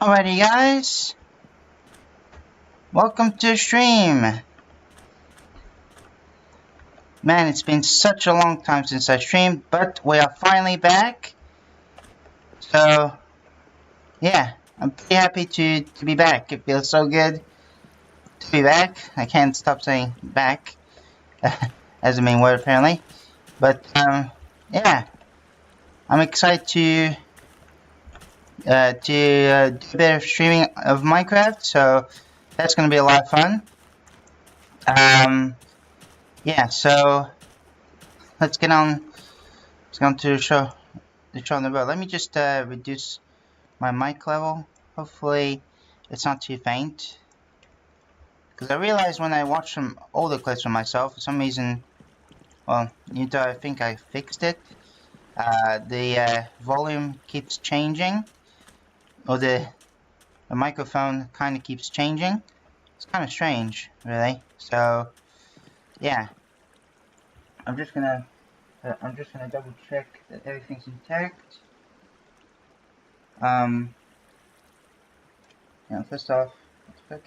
Alrighty guys, welcome to the stream. Man, it's been such a long time since I streamed, but we are finally back. So, yeah, I'm pretty happy to be back. It feels so good to be back. I can't stop saying back as the main word apparently. But, yeah, I'm excited to do a bit of streaming of Minecraft, so that's going to be a lot of fun. Yeah, so let's get on to the show on the road. Let me just reduce my mic level. Hopefully it's not too faint, because I realized when I watched some older clips of myself, for some reason, well, I think I fixed it, the volume keeps changing, or the microphone kind of keeps changing. It's kind of strange, really. So, yeah, I'm just gonna double check that everything's intact. Yeah, first off, I'm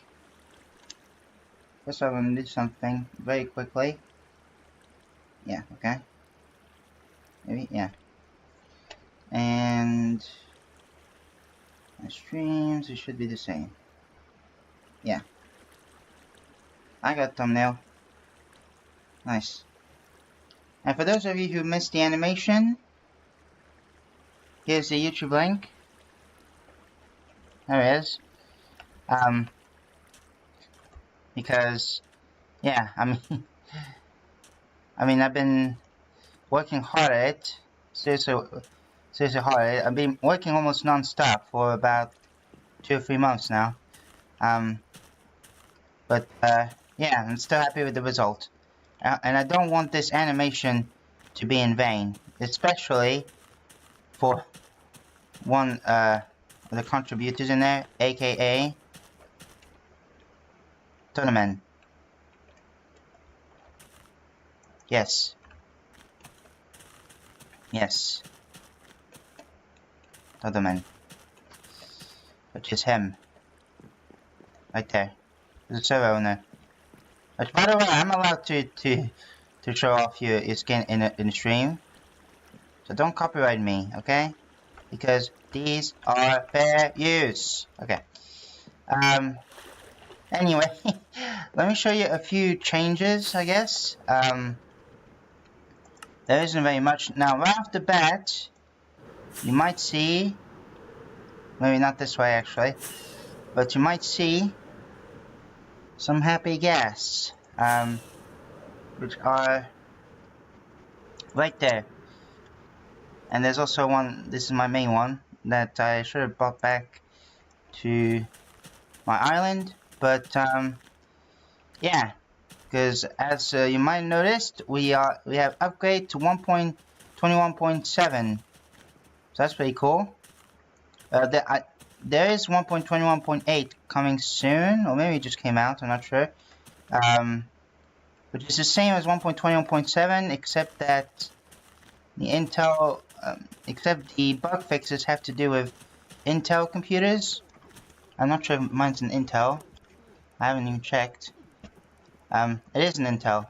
gonna do something very quickly. Yeah, okay. Maybe, yeah. And my streams, it should be the same. Yeah. I got thumbnail. Nice. And for those of you who missed the animation, here's the YouTube link. There it is. Because, yeah, I mean, I've been working hard at it. Seriously hard at it. I've been working almost non-stop for about 2 or 3 months now. But yeah, I'm still happy with the result. And I don't want this animation to be in vain, especially for one of the contributors in there, aka Tournament. Yes. Yes. Tournament. Which is him. Right there. The server owner. Which, by the way, I'm allowed to show off your skin in a stream. So don't copyright me, okay? Because these are fair use. Okay. Anyway, let me show you a few changes, I guess. There isn't very much. Now, right off the bat, you might see, maybe not this way actually, but you might see some happy gas, which are right there. And there's also one, this is my main one, that I should have brought back to my island, but yeah, because as you might have noticed, we have upgraded to 1.21.7, so that's pretty cool. There is 1.21.8 coming soon, or maybe it just came out, I'm not sure. Which is the same as 1.21.7, except that the Intel, except the bug fixes have to do with Intel computers. I'm not sure if mine's an Intel. I haven't even checked. It is an Intel.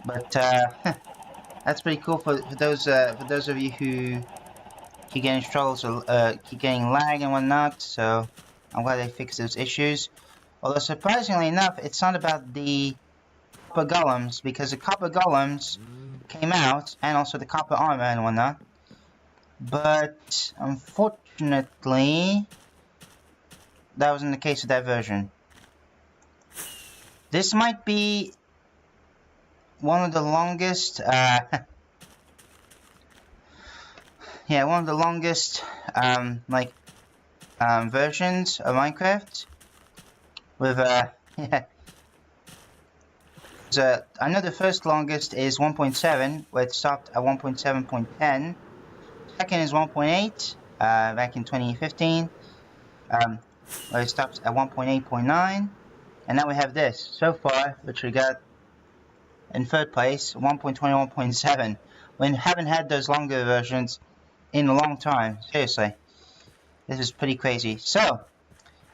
But that's pretty cool for those of you who keep getting struggles or keep getting lag and whatnot, so I'm glad they fixed those issues. Although surprisingly enough, it's not about the copper golems, because the copper golems came out, and also the copper armor and whatnot. But unfortunately, that wasn't the case with that version. This might be one of the longest, yeah, one of the longest, versions of Minecraft. With, yeah. So, I know the first longest is 1.7, where it stopped at 1.7.10. Second is 1.8, back in 2015, where it stopped at 1.8.9. And now we have this, so far, which we got in third place, 1.21.7. We haven't had those longer versions in a long time, seriously. This is pretty crazy. So,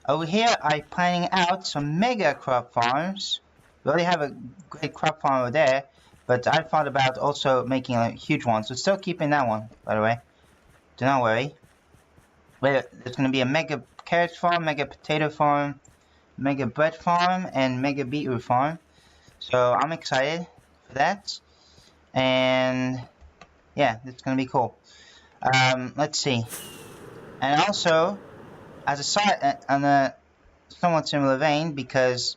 over here, I'm planning out some mega crop farms. We already have a great crop farm over there, but I thought about also making a huge one. So still keeping that one, by the way. Do not worry. There's going to be a mega carrot farm, mega potato farm, mega bread farm, and mega beetroot farm. So I'm excited for that. And yeah, it's going to be cool. Let's see. And also, as a side, on a somewhat similar vein, because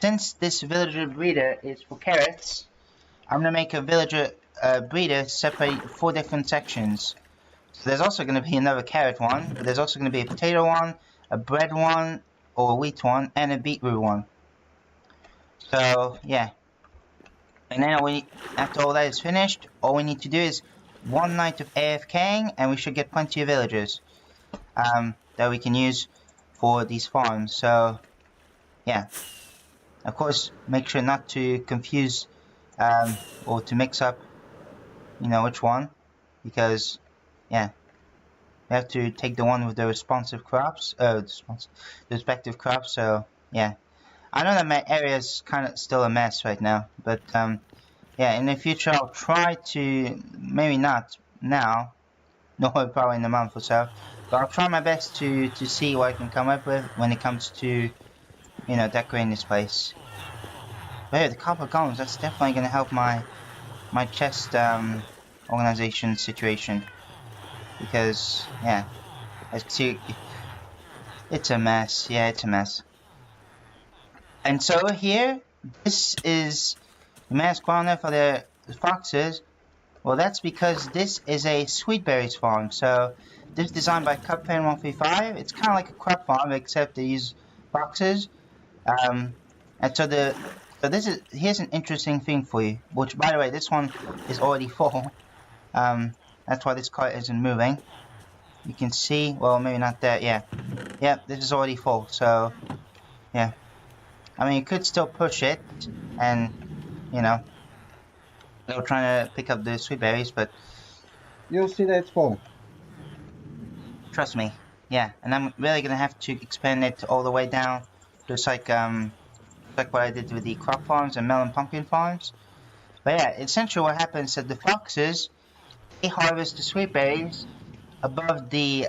since this villager breeder is for carrots, I'm going to make a villager breeder separate 4 different sections. So there's also going to be another carrot one, but there's also going to be a potato one, a bread one, or a wheat one, and a beetroot one. So, yeah. And then after all that is finished, all we need to do is 1 night of AFKing, and we should get plenty of villagers that we can use for these farms. So, yeah. Of course, make sure not to confuse or to mix up, which one, because, yeah, we have to take the one with the responsive crops, the respective crops. So, yeah, I know that my area is kind of still a mess right now, but yeah, in the future I'll try to, maybe not now, no, probably in a month or so, but I'll try my best to see what I can come up with when it comes to, decorating this place. But yeah, the copper golems, that's definitely going to help my chest organization situation. Because, yeah, it's a mess. Yeah, it's a mess. And so here, this is the mask corner for the foxes. Well, that's because this is a sweet berries farm. So this is designed by Cupfan135. It's kind of like a crop farm, except they use foxes. And so here's an interesting thing for you. Which, by the way, this one is already full. That's why this cart isn't moving. You can see, well, maybe not that, yeah. Yeah, this is already full, so, yeah. I mean, you could still push it, and, they're trying to pick up the sweet berries, but you'll see that it's full. Trust me, yeah. And I'm really gonna have to expand it all the way down, just like what I did with the crop farms and melon pumpkin farms. But yeah, essentially what happens is that the foxes, they harvest the sweet berries above the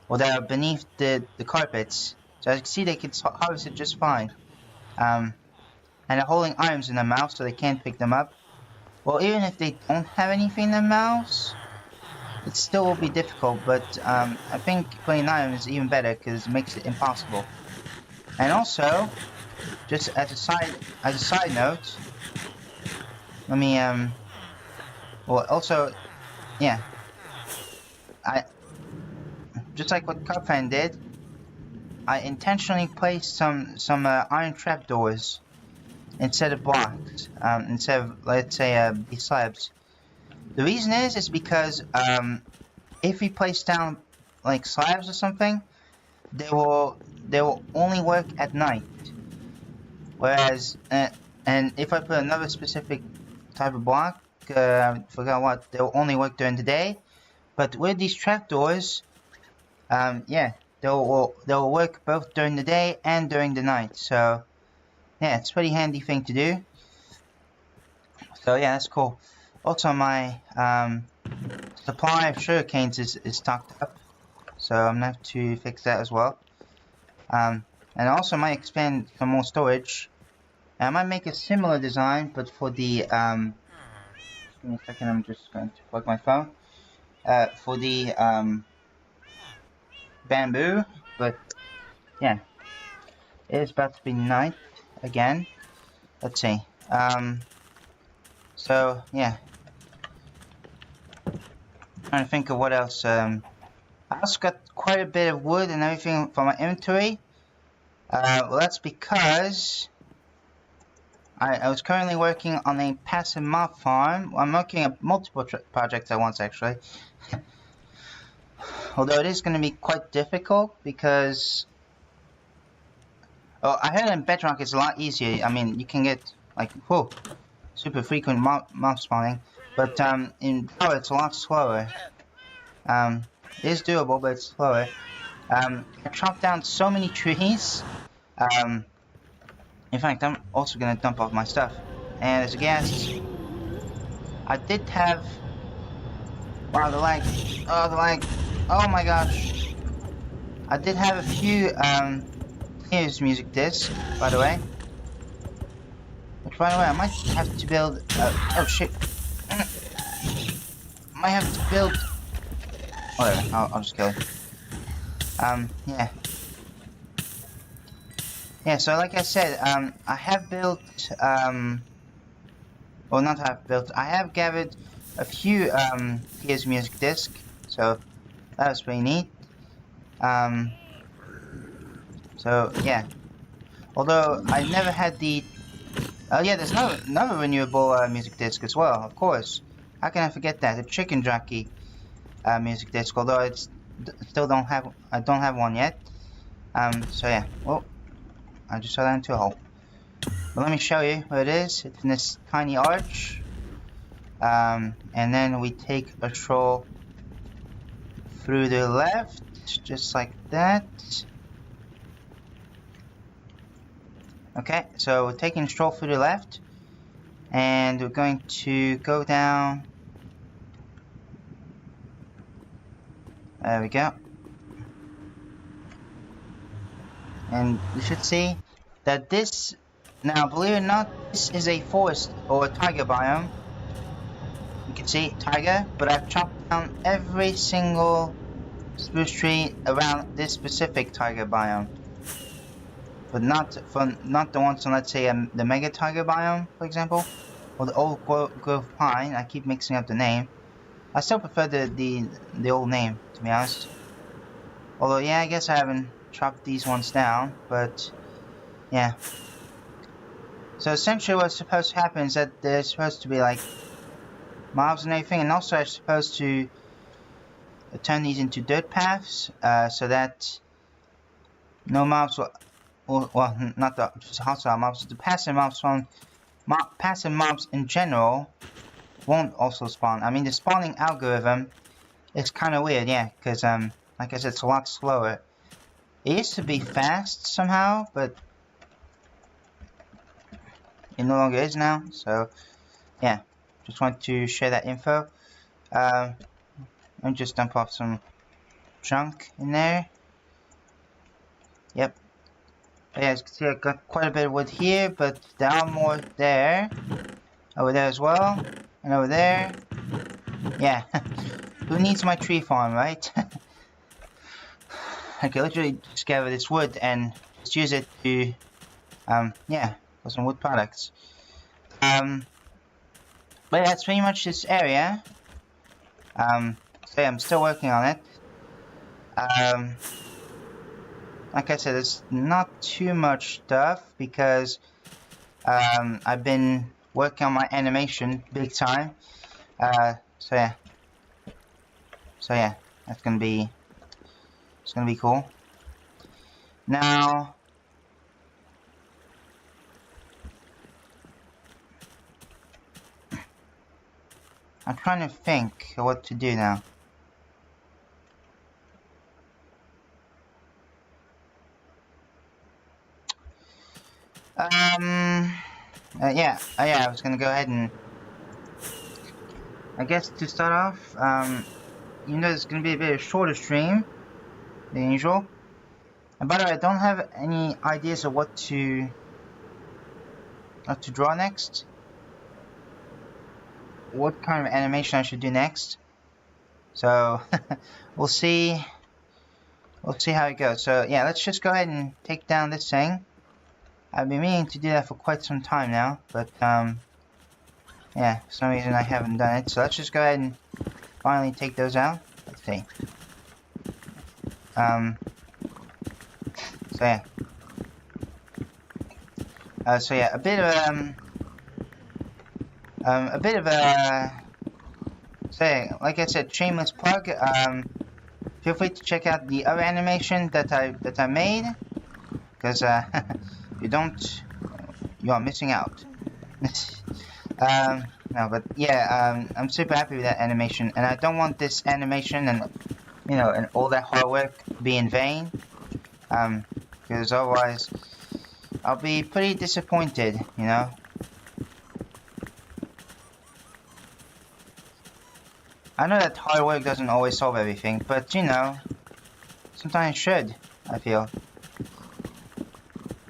or they're beneath the carpets. So as you can see, they can harvest it just fine. And they're holding items in their mouth, so they can't pick them up. Well, even if they don't have anything in their mouths, it still will be difficult. But I think putting items is even better because it makes it impossible. And also, just as a side note, let me well, also, yeah, just like what Cupfan did, I intentionally placed some iron trapdoors instead of blocks, instead of, let's say, these slabs. The reason is because if we place down like slabs or something, they will only work at night. Whereas, and if I put another specific type of block, I forgot what, they'll only work during the day. But with these trapdoors, yeah, they'll work both during the day and during the night. So yeah, it's a pretty handy thing to do. So yeah, that's cool. Also, my supply of sugarcanes is stocked up, so I'm gonna have to fix that as well. And also might expand some more storage. And I might make a similar design, but for the give me a second, I'm just going to plug my phone. For the bamboo, but yeah, it is about to be night again. Let's see. So yeah, trying to think of what else. I also got quite a bit of wood and everything for my inventory. Well, that's because I was currently working on a passive mob farm. I'm working on multiple projects at once, actually. Although it is going to be quite difficult because, oh, I heard in Bedrock it's a lot easier. I mean, you can get like, whoa, super frequent mob spawning, but in Power it's a lot slower. It is doable, but it's slower. I chopped down so many trees. In fact, I'm also gonna dump off my stuff. And as a guest, I did have... Wow, the lag. Oh, the lag. Oh my gosh. I did have a few, here's music disc, by the way. Which, by the way, I might have to build... oh, shit. Might have to build... Whatever, I'll just kill it. Yeah. Yeah, so like I said, I have built, well, not have built, I have gathered a few, here's music disc, so that was pretty neat. So, yeah. Although, I never had the, oh yeah, there's another renewable, music disc as well, of course. How can I forget that? The chicken jockey, music disc, although it's, still I don't have one yet. So yeah, well, I just fell into a hole. But let me show you where it is. It's in this tiny arch. And then we take a stroll through the left, just like that. Okay, so we're taking a stroll through the left. And we're going to go down. There we go. And you should see that this, now believe it or not, this is a forest or a taiga biome. You can see taiga, but I've chopped down every single spruce tree around this specific taiga biome. But not the ones on, let's say, the mega taiga biome, for example, or the old growth pine. I keep mixing up the name. I still prefer the old name, to be honest. Although, yeah, I guess I haven't chopped these ones down, but yeah. So essentially what's supposed to happen is that there's supposed to be like mobs and everything, and also I'm supposed to turn these into dirt paths, so that no mobs will, well, not the hostile mobs, the passive mobs from passive mobs in general won't also spawn. I mean, the spawning algorithm is kind of weird, yeah, because like I said, it's a lot slower. It used to be fast somehow, but it no longer is now. So yeah, just want to share that info. Let me just dump off some junk in there. Yep. But yeah, as you can see, I got quite a bit of wood here, but there are more there. Over there as well. And over there. Yeah. Who needs my tree farm, right? I could literally just gather this wood and just use it to, yeah, for some wood products. But that's pretty much this area. So yeah, I'm still working on it. Like I said, there's not too much stuff because I've been working on my animation big time. So yeah, that's gonna be, it's gonna be cool. Now, I'm trying to think of what to do now. Yeah, I was gonna go ahead and, I guess to start off, you know, it's gonna be a bit of a shorter stream than usual. And by the way, I don't have any ideas of what to draw next. What kind of animation I should do next. So we'll see how it goes. So yeah, let's just go ahead and take down this thing. I've been meaning to do that for quite some time now, but yeah, for some reason I haven't done it. So let's just go ahead and finally take those out. Let's see. So yeah, a bit of a like I said, shameless plug. Feel free to check out the other animation that I made, because if you don't, you are missing out. No, but yeah, I'm super happy with that animation, and I don't want this animation and you know, and all that hard work be in vain. Because otherwise, I'll be pretty disappointed, you know. I know that hard work doesn't always solve everything, but you know, sometimes it should, I feel.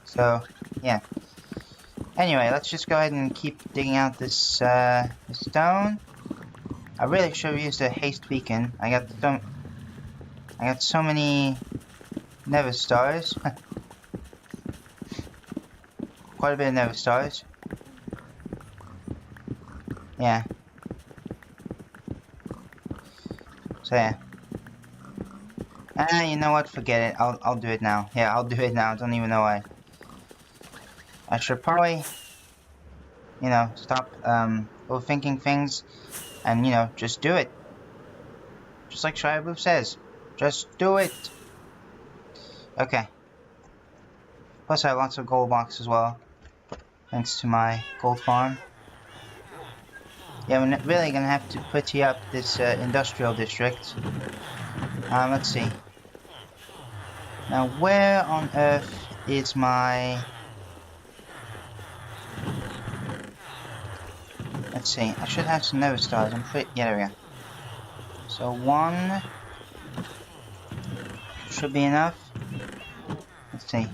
So, yeah. Anyway, let's just go ahead and keep digging out this stone. I really should have used a haste beacon. I got so many nether stars. Quite a bit of nether stars. Yeah. So yeah. You know what? Forget it. I'll do it now. Yeah, I'll do it now. I don't even know why. I should probably, you know, stop overthinking things, and you know, just do it. Just like Shia says, just do it. Okay. Plus, I have lots of gold blocks as well, thanks to my gold farm. Yeah, we're really gonna have to putty up this industrial district. Let's see. Now, where on earth is my... Let's see, I should have some nether stars. I'm pretty... Yeah, there we go. So, 1... should be enough. Let's see.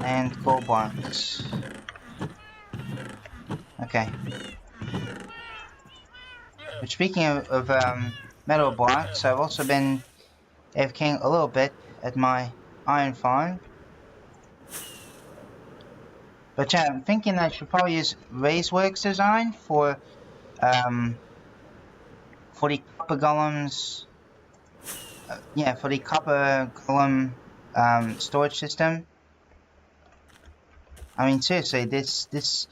And gold blocks. Okay. But speaking of metal blocks, I've also been AFKing a little bit at my iron farm. But yeah, I'm thinking I should probably use Raceworks design for the copper golems. Yeah, for the copper golem storage system. I mean, seriously, this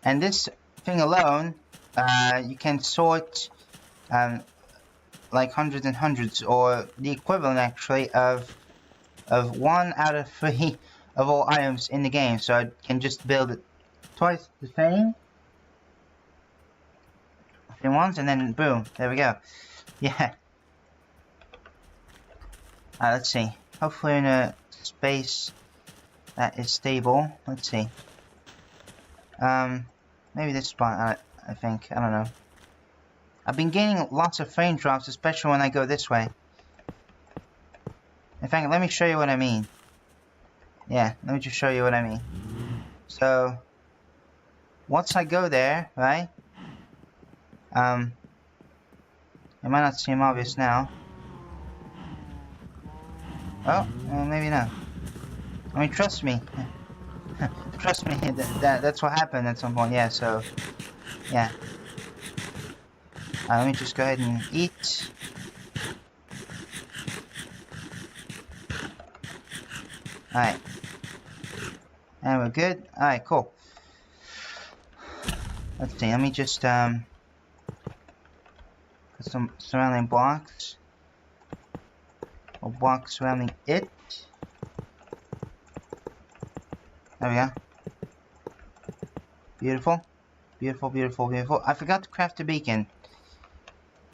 thing alone, you can sort like hundreds and hundreds, or the equivalent actually of 1 out of 3 of all items in the game. So I can just build it twice the same in once, and then boom, there we go. Yeah. Let's see. Hopefully in a space that is stable. Let's see. Maybe this spot, I think. I don't know. I've been gaining lots of frame drops, especially when I go this way. In fact, let me show you what I mean. Yeah, let me just show you what I mean. So, once I go there, right? It might not seem obvious now. Oh, well, maybe not. I mean, trust me. Trust me, that's what happened at some point. Yeah, so, yeah. Let me just go ahead and eat. Alright. And we're good. Alright, cool. Let's see, let me just, put some surrounding blocks. Or blocks surrounding it. There we go. Beautiful. Beautiful, beautiful, beautiful. I forgot to craft a beacon.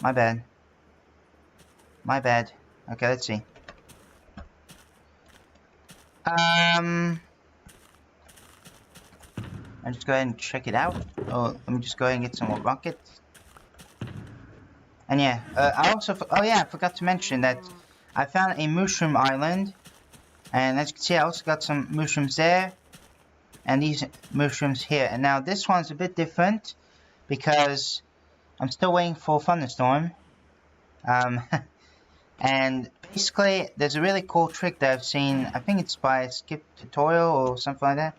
My bad. My bad. Okay, let's see. I'll just go ahead and check it out. Oh, let me just go ahead and get some more rockets. And yeah, I also... Oh yeah, I forgot to mention that I found a mushroom island. And as you can see, I also got some mushrooms there. And these mushrooms here. And now this one's a bit different, because I'm still waiting for Thunderstorm. And basically, there's a really cool trick that I've seen. I think it's by Skip Tutorial or something like that.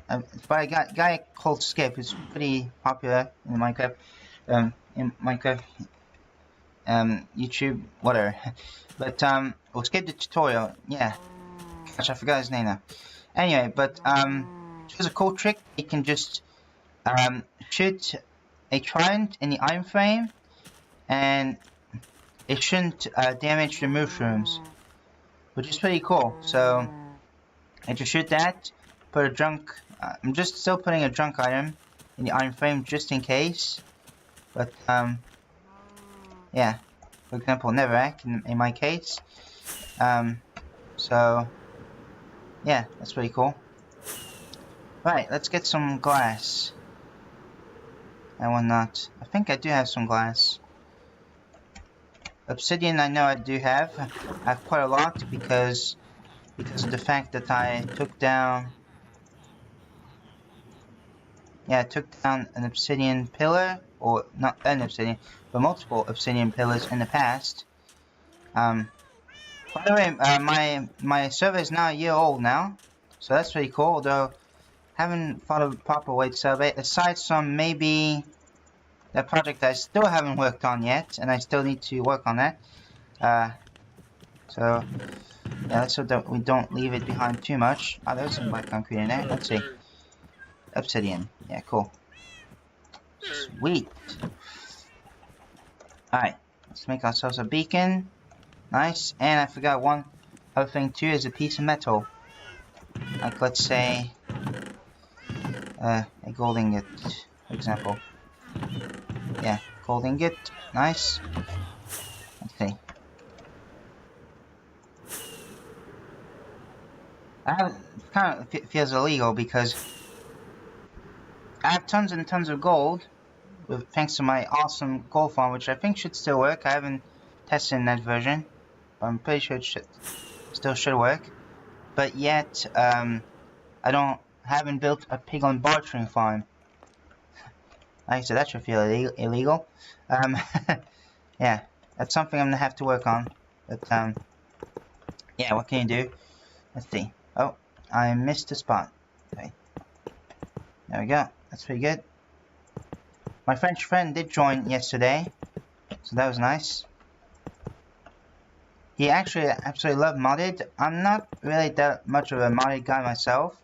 It's by a guy called Skip. It's pretty popular in Minecraft. YouTube, whatever. But or Skip the Tutorial. Yeah. Gosh, I forgot his name now. Anyway, but there's a cool trick. You can just shoot a trident in the iron frame, and it shouldn't damage the mushrooms, which is pretty cool. So I just shoot that, put a junk. I'm just still putting a junk item in the iron frame just in case. But yeah, For example, Neverac in my case. So yeah, that's pretty cool. Right, let's get some glass and whatnot. I think I do have some glass. Obsidian, I know I do have. I have quite a lot because of the fact that I took down. Yeah, I took down an obsidian pillar, or not an obsidian, but multiple obsidian pillars in the past. By the way, my server is now a year old now, so that's pretty cool. Although haven't followed the proper way to survey, aside from maybe that project I still haven't worked on yet, and I still need to work on that. So yeah, let's hope that we don't leave it behind too much. Oh, there's some black concrete in there. Let's see. Obsidian. Yeah, cool. Sweet. Alright, let's make ourselves a beacon. Nice. And I forgot one other thing too, is a piece of metal. Like, let's say a gold ingot, for example. Yeah, gold ingot. Nice. Let's see. It kind of feels illegal because I have tons and tons of gold, thanks to my awesome gold farm, which I think should still work. I haven't tested in that version, but I'm pretty sure it still should work. But yet, I haven't built a pig on bartering farm. Like I said, that should feel illegal. Yeah, that's something I'm gonna have to work on. But yeah, what can you do? Let's see. Oh, I missed a spot. Okay, there we go. That's pretty good. My French friend did join yesterday, so that was nice. He actually absolutely loved modded. I'm not really that much of a modded guy myself.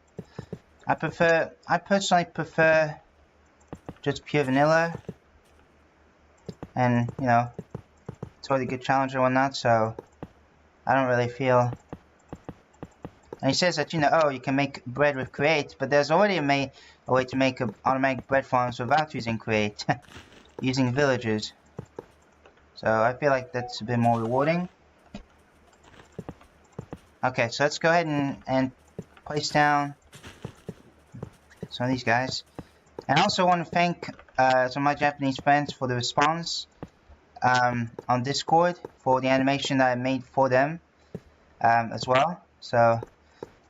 I personally prefer just pure vanilla, and you know, it's already a good challenge and whatnot, so I don't really feel. And he says that, you know, oh, you can make bread with create, but there's already a way to make automatic bread farms without using create, using villagers. So I feel like that's a bit more rewarding. Okay, so let's go ahead and place down some of these guys. And I also want to thank some of my Japanese friends for the response on Discord for the animation that I made for them as well. So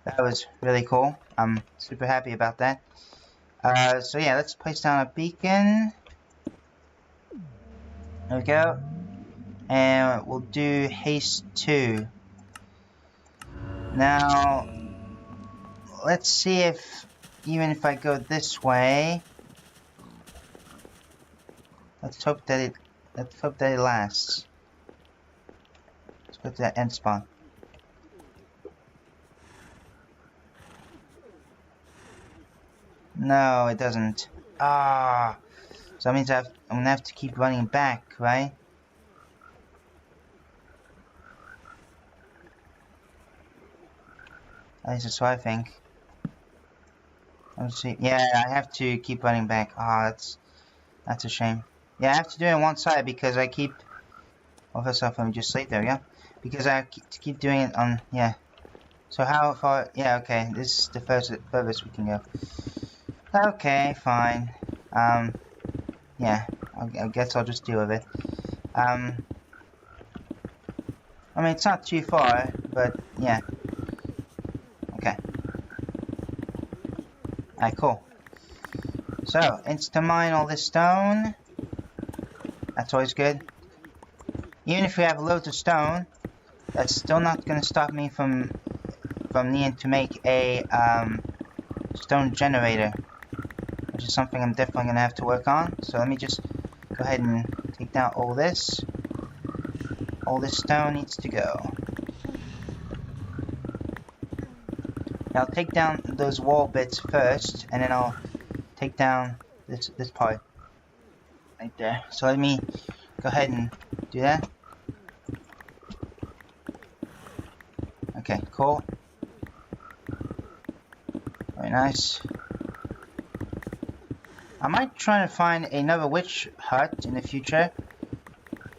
that was really cool. I'm super happy about that. So yeah, let's place down a beacon. There we go. And we'll do haste 2. Now, let's see if, even if I go this way, let's hope that it lasts. Let's go to that end spawn. No, it doesn't. Ah, so that means I'm gonna have to keep running back, right? At least that's what I think. Let's see. Yeah, I have to keep running back. Ah, that's a shame. Yeah, I have to do it on one side because I keep. Well, first off, let me just sleep. There we go. Because I keep doing it on. Yeah. So how far? Yeah, okay. This is the furthest we can go. Okay, fine. Yeah. I guess I'll just deal with it. I mean, it's not too far, but yeah. Okay. Alright, cool. So, insta-mine all this stone. That's always good. Even if we have loads of stone, that's still not going to stop me from needing to make a stone generator, which is something I'm definitely going to have to work on. So let me just go ahead and take down all this. All this stone needs to go. Now I'll take down those wall bits first, and then I'll take down this part right there. So let me go ahead and do that. Okay, cool. Very nice. I might try to find another witch hut in the future.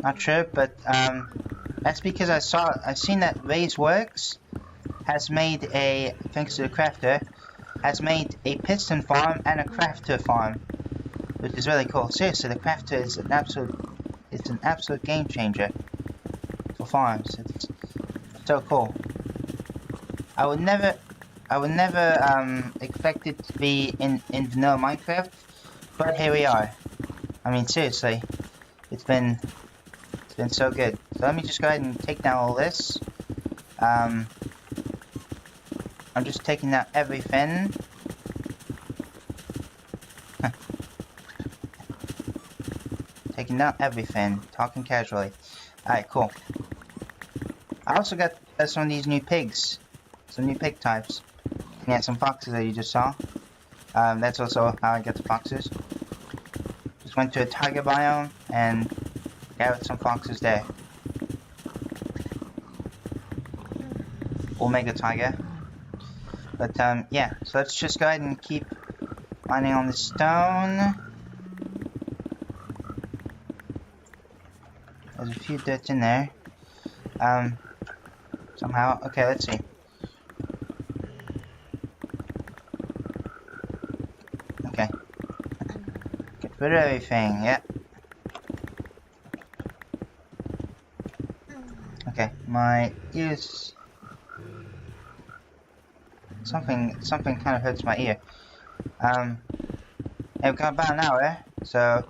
Not sure, but that's because I've seen that Raise Works has made thanks to the crafter, has made a piston farm and a crafter farm, which is really cool. Seriously, the crafter is an absolute game changer for farms. It's so cool. I would never expect it to be in vanilla Minecraft, but here we are. I mean, seriously, it's been so good. So let me just go ahead and take down all this. I'm just taking down everything. Taking down everything. Talking casually. Alright, cool. I also got some of these new pigs. Some new pig types. Yeah, some foxes that you just saw. That's also how I got the foxes. Just went to a tiger biome and gathered some foxes there. Omega tiger. But yeah, so let's just go ahead and keep mining on the stone. There's a few dirt in there. Somehow. Okay, let's see. Okay. Get rid of everything, yeah. Okay, my ears... Something kind of hurts my ear. Yeah, we've got about an hour, so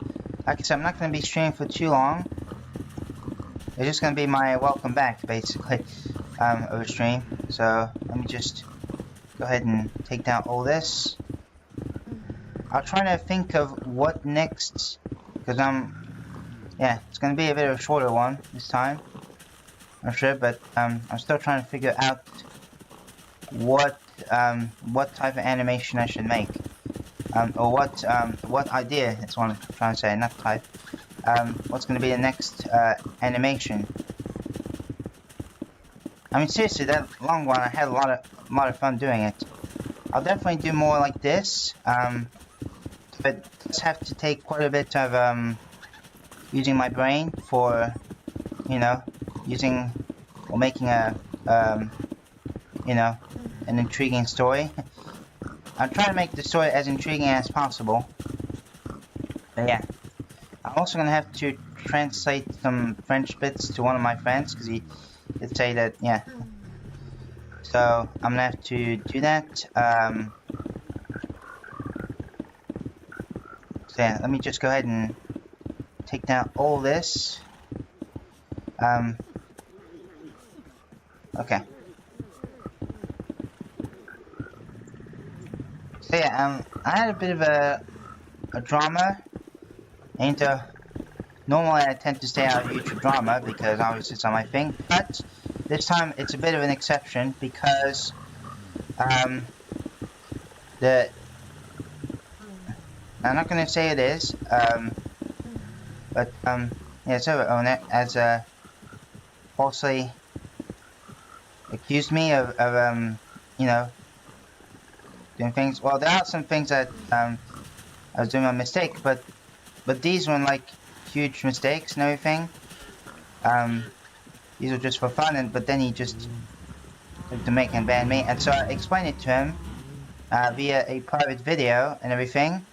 like I said, I'm not going to be streaming for too long. It's just going to be my welcome back, basically, of a stream. So let me just go ahead and take down all this. I'll try to think of what next, because yeah, it's going to be a bit of a shorter one this time, I'm sure, but I'm still trying to figure out what type of animation I should make, or what idea, that's what I'm trying to say, not type. What's going to be the next animation? I mean, seriously, that long one, I had a lot of fun doing it. I'll definitely do more like this, but just have to take quite a bit of using my brain for, you know, using or making a you know, an intriguing story. I'm trying to make the story as intriguing as possible. But yeah, I'm also gonna have to translate some French bits to one of my friends because he did say that, yeah. So I'm gonna have to do that. So yeah, let me just go ahead and take down all this. Okay. So yeah, I had a bit of a drama. Normally I tend to stay out of YouTube drama because obviously it's not my thing, but this time it's a bit of an exception because I'm not going to say it is, but yeah, so own it as falsely accused me of you know, doing things. Well, there are some things that I was doing a mistake, but these weren't like huge mistakes and everything. These were just for fun, but then he just took to make and ban me, and so I explained it to him via a private video and everything.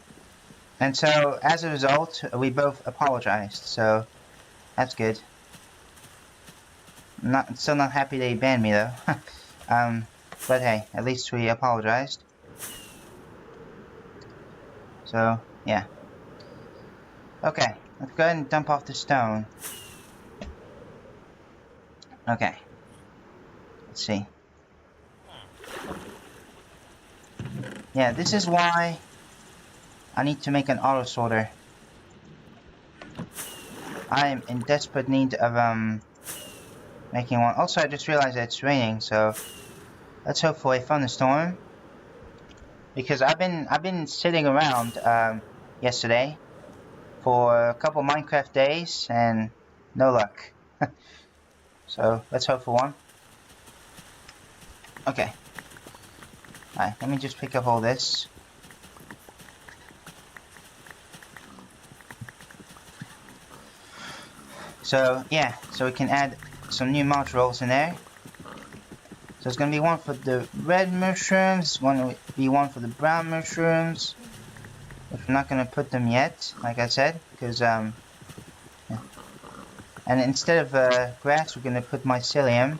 And so as a result, we both apologized. So that's good. Still not happy they banned me though. But hey, at least we apologized. So yeah. Okay, let's go ahead and dump off the stone. Okay. Let's see. Yeah, this is why I need to make an auto sorter. I am in desperate need of making one. Also, I just realized that it's raining, so let's hope for a thunderstorm. Because I've been sitting around yesterday for a couple Minecraft days and no luck. So let's hope for one. Okay. Alright, let me just pick up all this. So yeah, so we can add some new modules in there. So it's gonna be one for the red mushrooms, one be one for the brown mushrooms. Which we're not gonna put them yet, like I said, because yeah. And instead of grass, we're gonna put mycelium.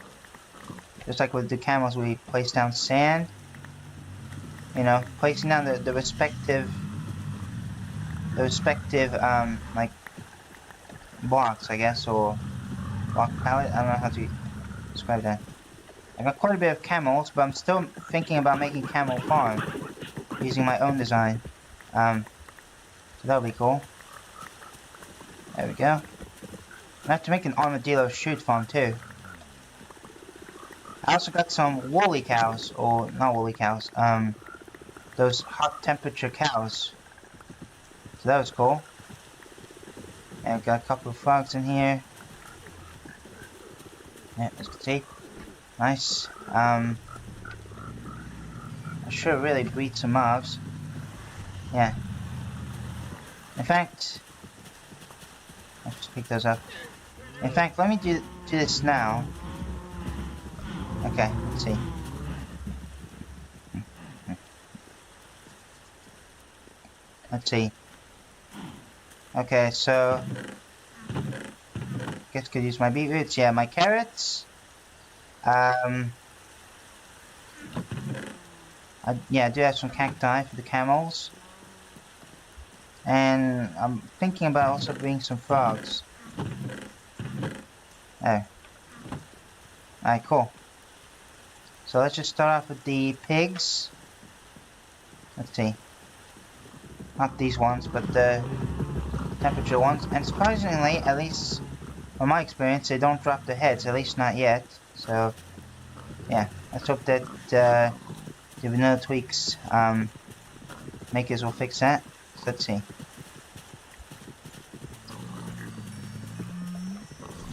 Just like with the camels, we place down sand. You know, placing down the respective like blocks, I guess, or block palette. I don't know how to describe that. I got quite a bit of camels, but I'm still thinking about making camel farm using my own design. So that'll be cool. There we go. I have to make an armadillo shoot farm too. I also got some woolly cows, or not woolly cows, those hot temperature cows. So that was cool. And I've got a couple of frogs in here. Yeah, as you can see. Nice. I should really breed some mobs. Yeah. In fact, let's just pick those up. In fact, let me do this now. Okay, let's see. Let's see. Okay, so guess could use my beetroots. Yeah, my carrots. Yeah, I do have some cacti for the camels. And I'm thinking about also bringing some frogs. Oh. Alright, cool. So let's just start off with the pigs. Let's see. Not these ones, but the temperature ones. And surprisingly, at least from my experience, they don't drop their heads, at least not yet. So, yeah, let's hope that the vanilla tweaks makers will fix that. So let's see.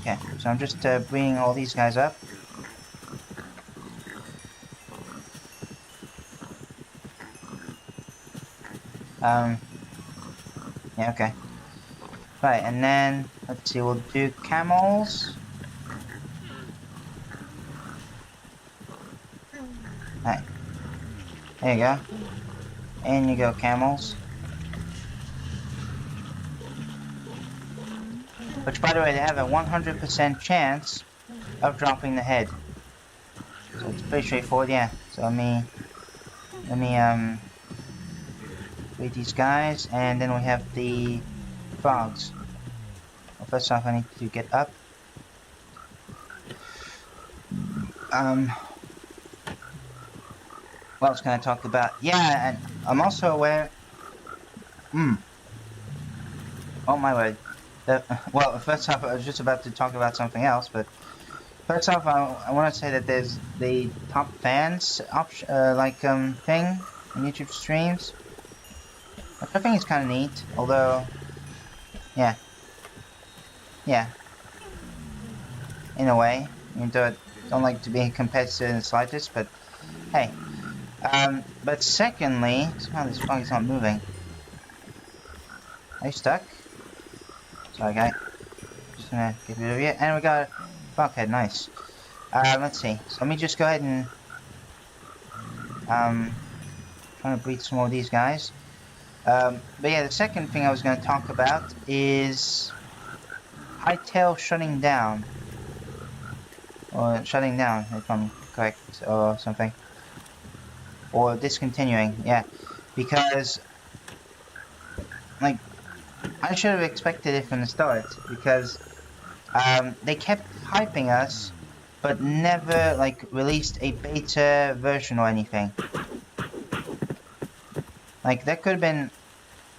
Okay, so I'm just bringing all these guys up. Yeah, okay. Right, and then, let's see, we'll do camels. Right. There you go. And you go, camels. Which, by the way, they have a 100% chance of dropping the head. So it's pretty straightforward, yeah. So let me read these guys, and then we have the frogs. Well, first off, I need to get up. What else can I talk about? Yeah, and I'm also aware. Oh my word. Well, first off, I was just about to talk about something else, but first off, I want to say that there's the top fans option, thing in YouTube streams, which I think is kind of neat. Although, yeah, in a way, even though I don't like to be competitive in the slightest, but hey. But secondly, somehow this frog is not moving. Are you stuck? Sorry, guy. Just gonna get rid of you. And we got a frog head, nice. Let's see. So let me just go ahead and trying to breed some more of these guys. But yeah, the second thing I was gonna talk about is hightail shutting down. Or shutting down, if I'm correct, or something. Or discontinuing, yeah. Because, like, I should have expected it from the start. Because they kept hyping us, but never, like, released a beta version or anything. Like, that could have been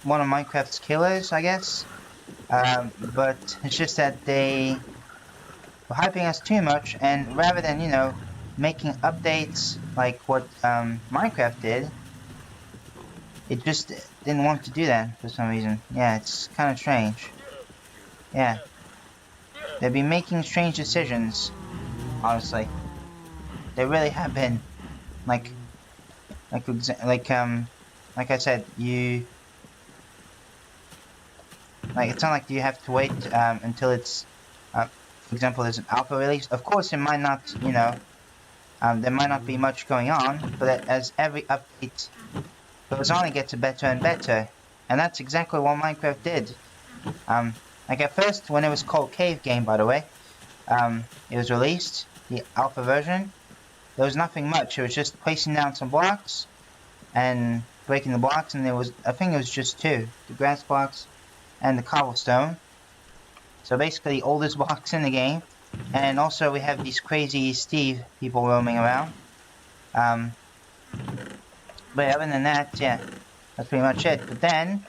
one of Minecraft's killers, I guess. But it's just that they were hyping us too much, and rather than, you know, making updates like what Minecraft did, it just didn't want to do that for some reason. Yeah, it's kind of strange. Yeah, they've been making strange decisions, honestly. They really have been. Like I said, it's not like you have to wait until it's For example, there's an alpha release. Of course, it might not, you know, there might not be much going on, but as every update goes on, it gets better and better. And that's exactly what Minecraft did. Like at first, when it was called Cave Game, by the way, it was released, the alpha version, there was nothing much. It was just placing down some blocks and breaking the blocks, and there was, I think it was just two, the grass blocks and the cobblestone. So basically the oldest blocks in the game. And also we have these crazy Steve people roaming around. But other than that, yeah, that's pretty much it. But then,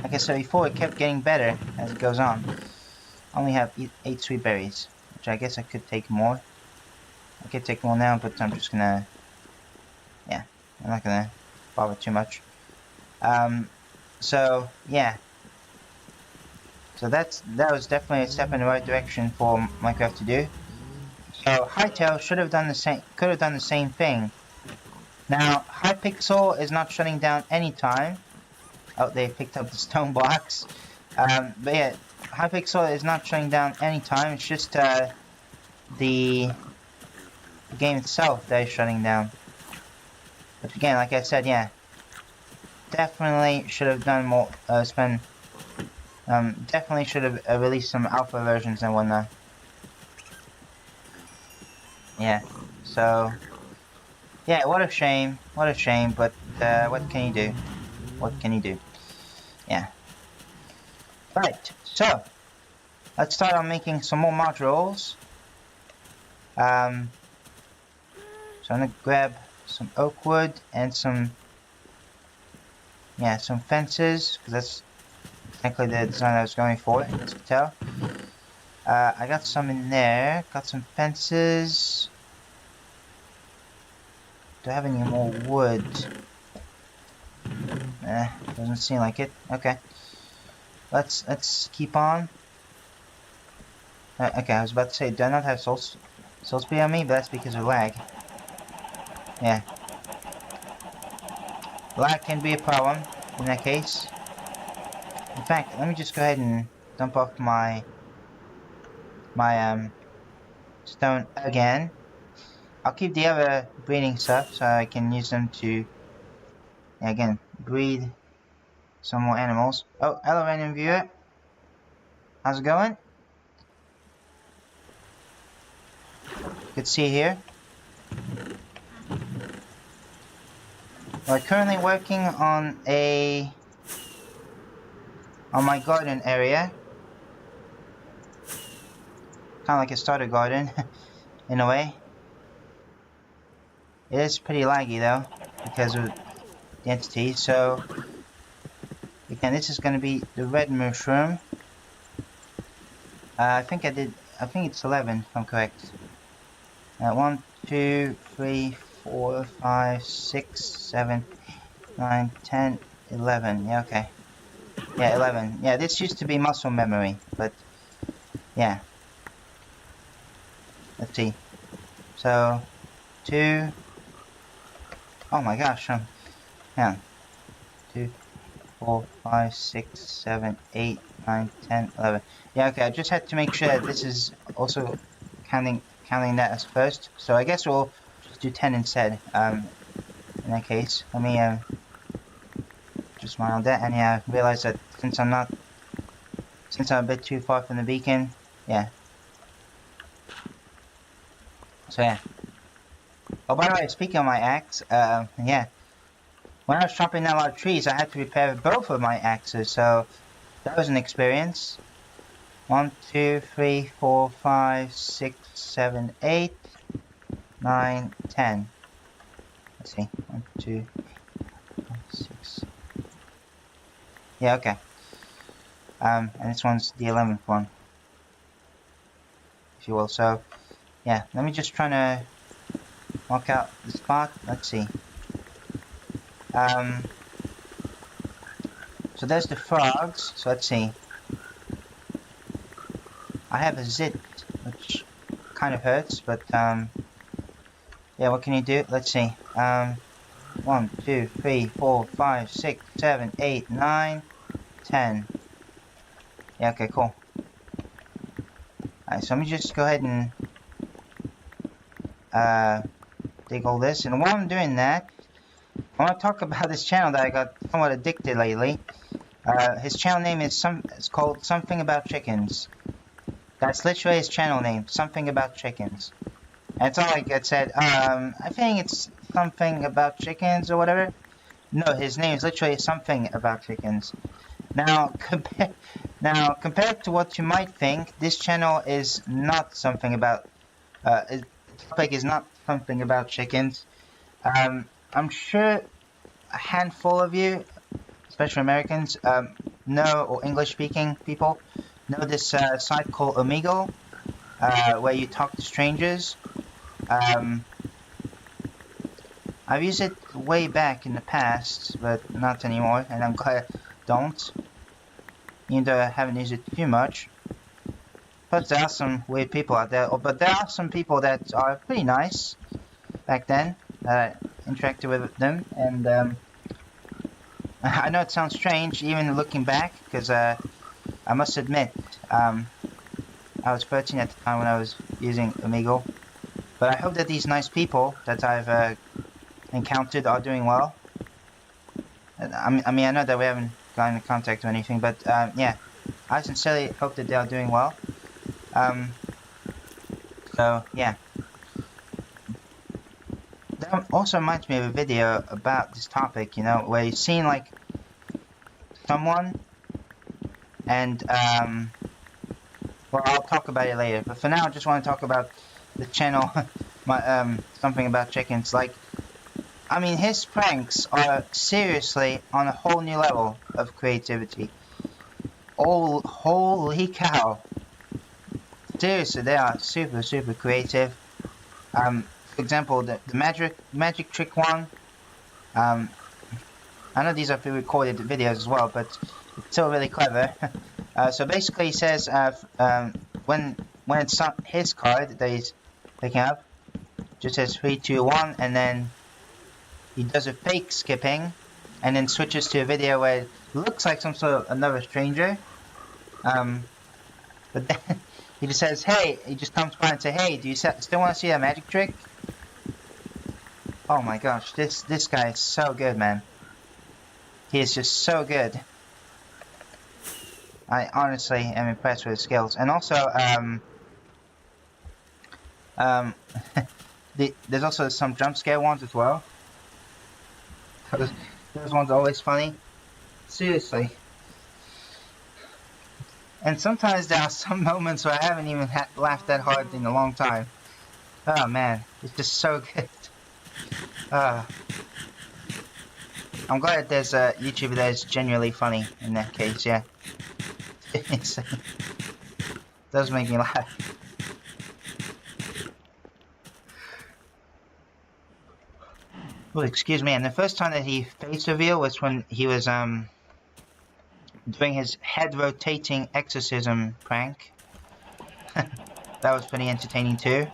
like I said before, it kept getting better as it goes on. I only have 8 sweet berries, which I guess I could take more. I could take more now, but I'm just gonna, yeah, I'm not gonna bother too much. So yeah. So that was definitely a step in the right direction for Minecraft to do. So Hytale should have done the same, could have done the same thing. Now Hypixel is not shutting down anytime. Oh, they picked up the stone blocks. But yeah, Hypixel is not shutting down anytime. It's just the game itself that is shutting down. But again, like I said, yeah, definitely should have done more. Definitely should have released some alpha versions and whatnot. Yeah, so yeah, what a shame, but what can you do? What can you do? Yeah. Right, so let's start on making some more modules. So I'm gonna grab some oak wood and some fences, because that's exactly the design I was going for, as you can tell. I got some in there, got some fences. Do I have any more wood? Doesn't seem like it. Okay. Let's keep on. Okay, I was about to say, do I not have soul speed on me? But that's because of lag. Yeah. Lag can be a problem in that case. In fact, let me just go ahead and dump off my stone again. I'll keep the other breeding stuff so I can use them to, again, breed some more animals. Oh, hello random viewer. How's it going? Good to see you here. We're currently working on my garden area. Kind of like a starter garden, in a way. It is pretty laggy though, because of the entity. So again, this is going to be the red mushroom. I think it's 11 if I'm correct. 1, 2, 3, 4, 5, 6, 7, 9, 10, 11. Yeah, okay. Yeah, 11. Yeah, this used to be muscle memory, but yeah. Let's see. So 2. Oh my gosh. Hang on. 2, 4, 5, 6, 7, 8, 9, 10, 11. Yeah, okay. I just had to make sure that this is also counting that as first. So I guess we'll just do 10 instead. In that case, let me just smile on that, and yeah, realize that since I'm a bit too far from the beacon, yeah. So yeah. Oh, by the way, speaking of my axe, yeah. When I was chopping down a lot of trees, I had to repair both of my axes, so that was an experience. 1, 2, 3, 4, 5, 6, 7, 8, 9, 10. Let's see. 1, 2, 5, 6. Yeah, okay. And this one's the 11th one, if you will. So, yeah. Let me just try to walk out the spot. Let's see. So there's the frogs. So let's see. I have a zit, which kind of hurts, but yeah, what can you do? Let's see. 1, 2, 3, 4, 5, 6, 7, 8, 9, 10. Yeah, okay, cool. Alright, so let me just go ahead and dig all this. And while I'm doing that, I want to talk about this channel that I got somewhat addicted lately. His channel name is it's called Something About Chickens. That's literally his channel name, Something About Chickens. And it's not like it said, I think it's something about chickens or whatever. No, his name is literally Something About Chickens. Now, compared to what you might think, this channel is not something about, the topic is not something about chickens. I'm sure a handful of you, especially Americans, know, or English-speaking people, know this site called Omegle, where you talk to strangers. I've used it way back in the past, but not anymore, and I'm glad I don't, even though I haven't used it too much. But there are some weird people out there, but there are some people that are pretty nice back then, that I interacted with them, and I know it sounds strange, even looking back, because I must admit, I was 13 at the time when I was using Omegle. But I hope that these nice people that I've encountered are doing well. I mean, I know that we haven't gotten in contact or anything, but yeah, I sincerely hope that they are doing well. So yeah. That also reminds me of a video about this topic, you know, where you've seen like someone, and well, I'll talk about it later. But for now, I just want to talk about the channel, something about chickens. Like, I mean, his pranks are seriously on a whole new level of creativity. Oh, holy cow! Seriously, they are super creative. For example, the magic trick one. I know these are pre-recorded videos as well, but it's still really clever. So basically, he says when it's not his card that he's picking up, just says 3, 2, 1, and then he does a fake skipping, and then switches to a video where it looks like some sort of another stranger. But then he just says, "Hey," he just comes by and says, "Hey, do you still want to see a magic trick?" Oh my gosh, this guy is so good, man. He is just so good. I honestly am impressed with his skills. And also, there's also some jump scare ones as well. Those ones are always funny. Seriously. And sometimes there are some moments where I haven't even laughed that hard in a long time. Oh man, it's just so good. I'm glad that there's a YouTuber that is genuinely funny in that case, yeah. It does make me laugh. Well, excuse me, and the first time that he face revealed was when he was doing his head rotating exorcism prank. That was pretty entertaining too.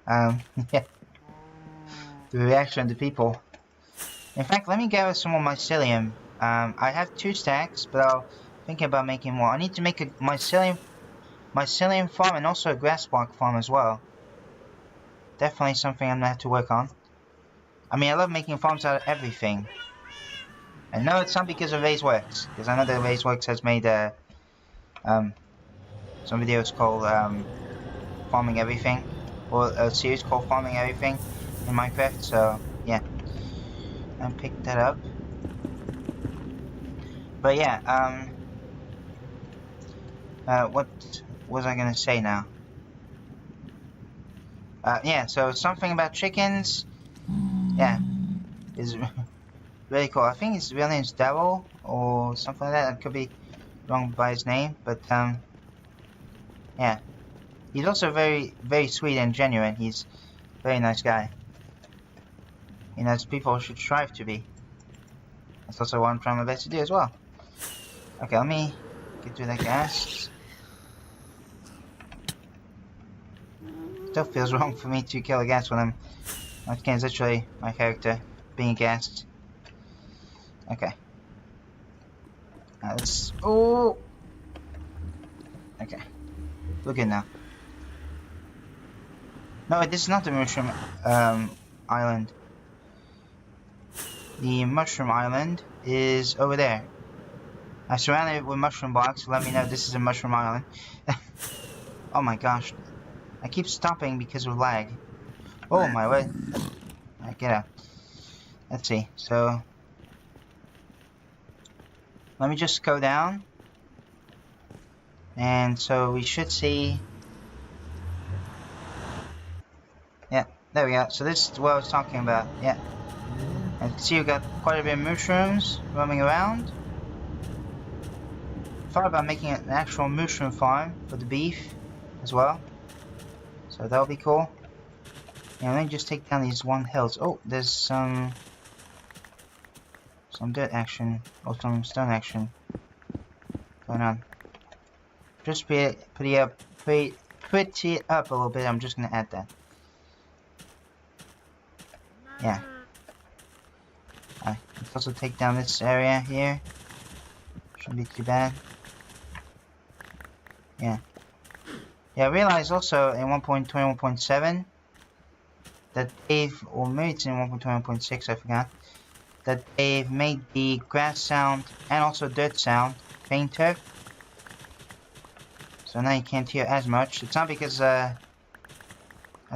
Yeah. The reaction of the people. In fact, let me gather some more mycelium. I have 2 stacks, but I'll think about making more. I need to make a mycelium farm and also a grass block farm as well. Definitely something I'm gonna have to work on. I mean, I love making farms out of everything. And no, it's not because of RaiseWorks, because I know that RaiseWorks has made some videos called Farming Everything, or a series called Farming Everything in Minecraft. So yeah, I picked that up. But yeah, what was I gonna say now? Yeah, so something about chickens. Yeah, is really cool. I think his real name is Daryl or something like that. I could be wrong by his name, but yeah, he's also very sweet and genuine. He's a very nice guy. You know, as people should strive to be. That's also what I'm trying my best to do as well. Okay, let me get through that gas. Still feels wrong for me to kill a ghast when I'm... My game is literally my character being a ghast. Okay. Now let's... Oh! Okay. We're good now. No, this is not the mushroom island. The mushroom island is over there. I surrounded it with mushroom blocks to let me know this is a mushroom island. Oh my gosh. I keep stopping because of lag. Oh my word. Alright, get out. Let's see. So let me just go down. And so we should see. Yeah, there we go. So this is what I was talking about. Yeah. And you can see we've got quite a bit of mushrooms roaming around. Thought about making an actual mushroom farm for the beef as well. So that'll be cool. And let me just take down these one hills. Oh, there's some dirt action, or some stone action going on. Just pretty it up a little bit. I'm just gonna add that. Yeah. Alright, let's also take down this area here. Shouldn't be too bad. Yeah. Yeah, I realized also in 1.21.7 that they've, or maybe it's in 1.21.6, I forgot, that they've made the grass sound and also dirt sound fainter. So now you can't hear as much. It's not because I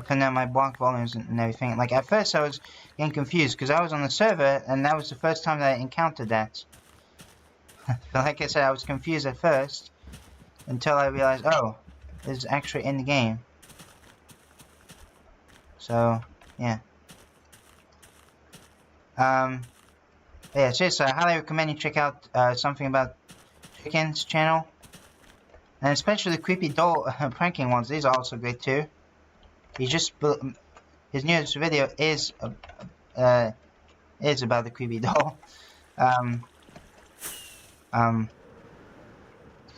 turned down my block volumes and everything. Like at first I was getting confused because I was on the server and that was the first time that I encountered that. But like I said, I was confused at first until I realized, oh, it's actually in the game. So yeah. Yeah, seriously, I highly recommend you check out something about Chicken's channel. And especially the creepy doll pranking ones, these are also great too. His newest video is about the creepy doll. So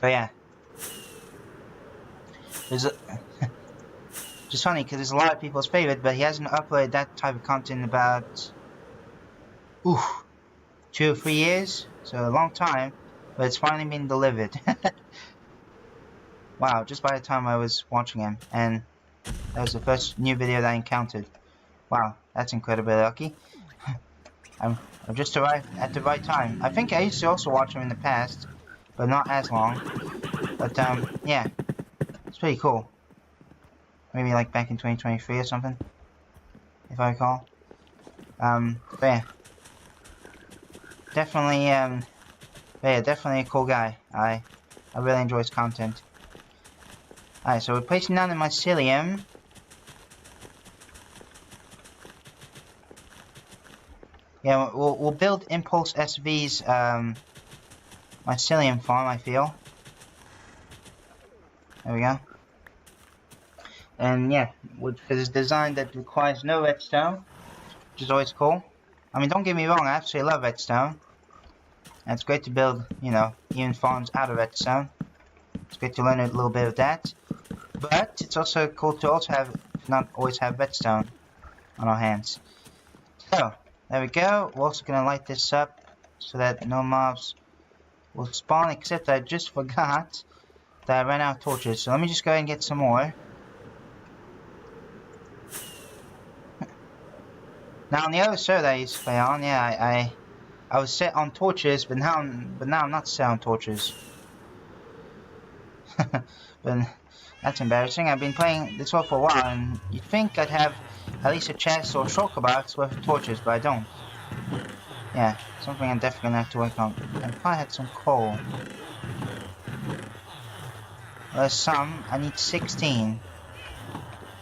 yeah. There's just funny because it's a lot of people's favorite, but he hasn't uploaded that type of content in about 2 or 3 years, so a long time, but it's finally been delivered. Wow, just by the time I was watching him, and that was the first new video that I encountered. Wow, that's incredibly lucky. I've just arrived at the right time. I think I used to also watch him in the past, but not as long. But yeah, it's pretty cool. Maybe like back in 2023 or something, if I recall. But yeah, definitely, definitely a cool guy. I really enjoy his content. Alright, so we're placing down the mycelium. Yeah, we'll build Impulse SV's mycelium farm, I feel. There we go. And yeah, with this design that requires no redstone, which is always cool. I mean, don't get me wrong, I absolutely love redstone. And it's great to build, you know, even farms out of redstone. It's great to learn a little bit of that. But it's also cool to also have, not always have redstone on our hands. So, there we go. We're also going to light this up so that no mobs will spawn, except I just forgot that I ran out of torches. So let me just go ahead and get some more. Now on the other server that I used to play on, yeah, I was set on torches, but now I'm not set on torches. But that's embarrassing. I've been playing this one for a while, and you'd think I'd have at least a chest or a shulker box worth of torches, but I don't. Yeah, something I'm definitely gonna have to work on. I probably had some coal. There's some. I need 16.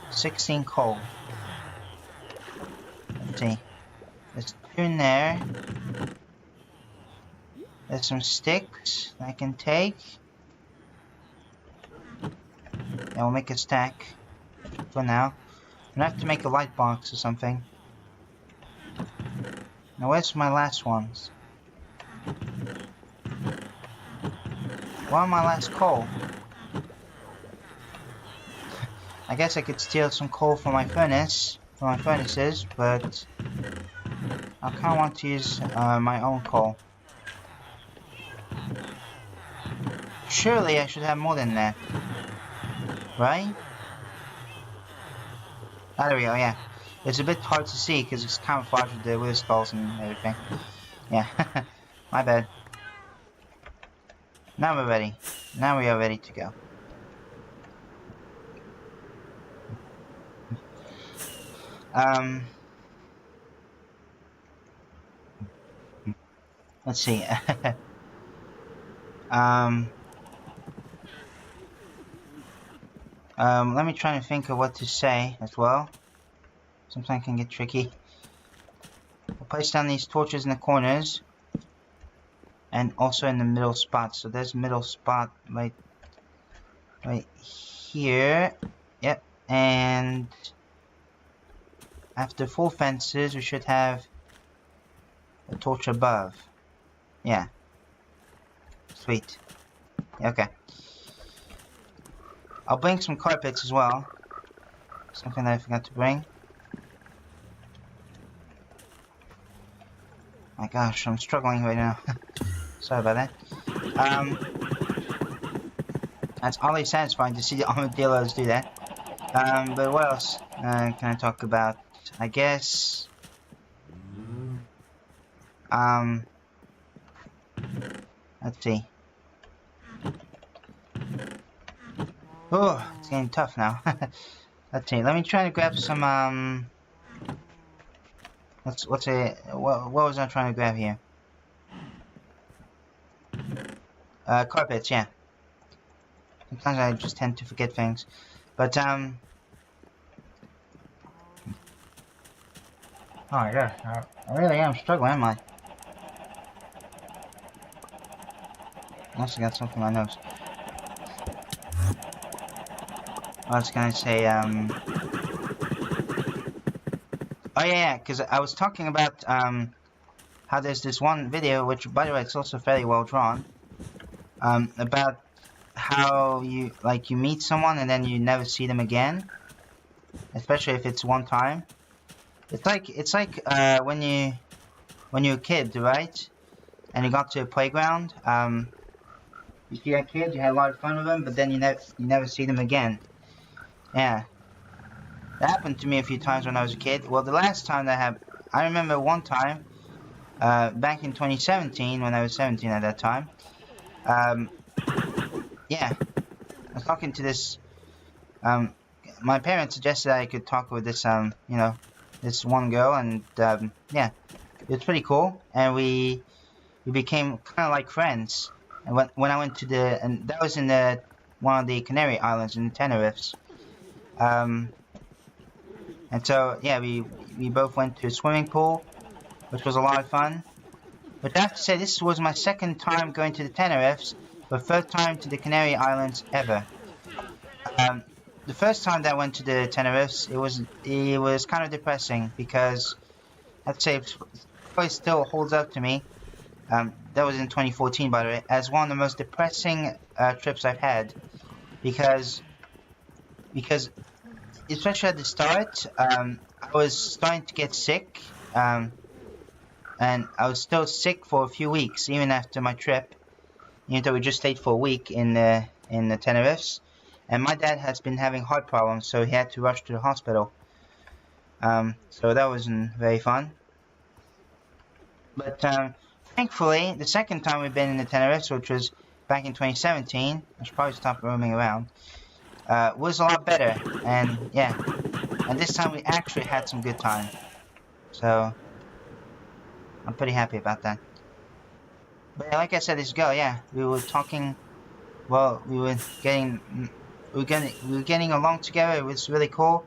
16 coal. Let's see. There's 2 in there. There's some sticks I can take. Yeah, we'll make a stack for now. I'm gonna have to make a light box or something. Now where's my last ones? Where are my last coal? I guess I could steal some coal from my furnace, from my furnaces, but I kinda want to use my own coal. Surely I should have more than that. right? Oh, there we go, yeah. It's a bit hard to see because it's camouflaged with the wheel skulls and everything. Yeah, my bad. Now we're ready. Now we are ready to go. Let's see. Let me try to think of what to say as well. Sometimes it can get tricky. I'll place down these torches in the corners. And also in the middle spot. So there's a middle spot right here. Yep. And after 4 fences, we should have a torch above. Yeah. Sweet. Okay. I'll bring some carpets as well. Something that I forgot to bring. My gosh, I'm struggling right now. Sorry about that. That's oddly satisfying to see the armadillos do that. But what else can I talk about? I guess... let's see. Oh, it's getting tough now. Let's see. Let me try to grab some, what was I trying to grab here? Carpets, yeah. Sometimes I just tend to forget things. But, oh my gosh, I really am struggling, am I? I also got something on my nose. I was gonna say, oh yeah, because I was talking about, how there's this one video, which, by the way, it's also fairly well drawn, about how you meet someone and then you never see them again, especially if it's one time. It's like when you're a kid, right? And you got to a playground, you see that kid, you had a lot of fun with them, but then you never see them again. Yeah, that happened to me a few times when I was a kid. Well, the last time that happened, I remember one time, back in 2017, when I was 17 at that time. Yeah, I was talking to this, my parents suggested I could talk with this, this one girl, and, yeah, it was pretty cool, and we became kind of like friends. And when I went to and that was in one of the Canary Islands in the Tenerife. And so, yeah, we both went to a swimming pool, which was a lot of fun. But I have to say, this was my second time going to the Tenerife, but third time to the Canary Islands ever. The first time that I went to the Tenerife, it was kind of depressing because I'd say it probably still holds up to me. That was in 2014, by the way, as one of the most depressing trips I've had, because especially at the start, I was starting to get sick, and I was still sick for a few weeks, even after my trip, even though we just stayed for a week in the Tenerife. And my dad has been having heart problems, so he had to rush to the hospital. So that wasn't very fun. But thankfully, the second time we've been in the Tenerife, which was back in 2017, I should probably stop roaming around, was a lot better. And yeah, and this time we actually had some good time. So I'm pretty happy about that. But like I said, this girl, yeah, we were talking. Well, we were getting along together. It was really cool.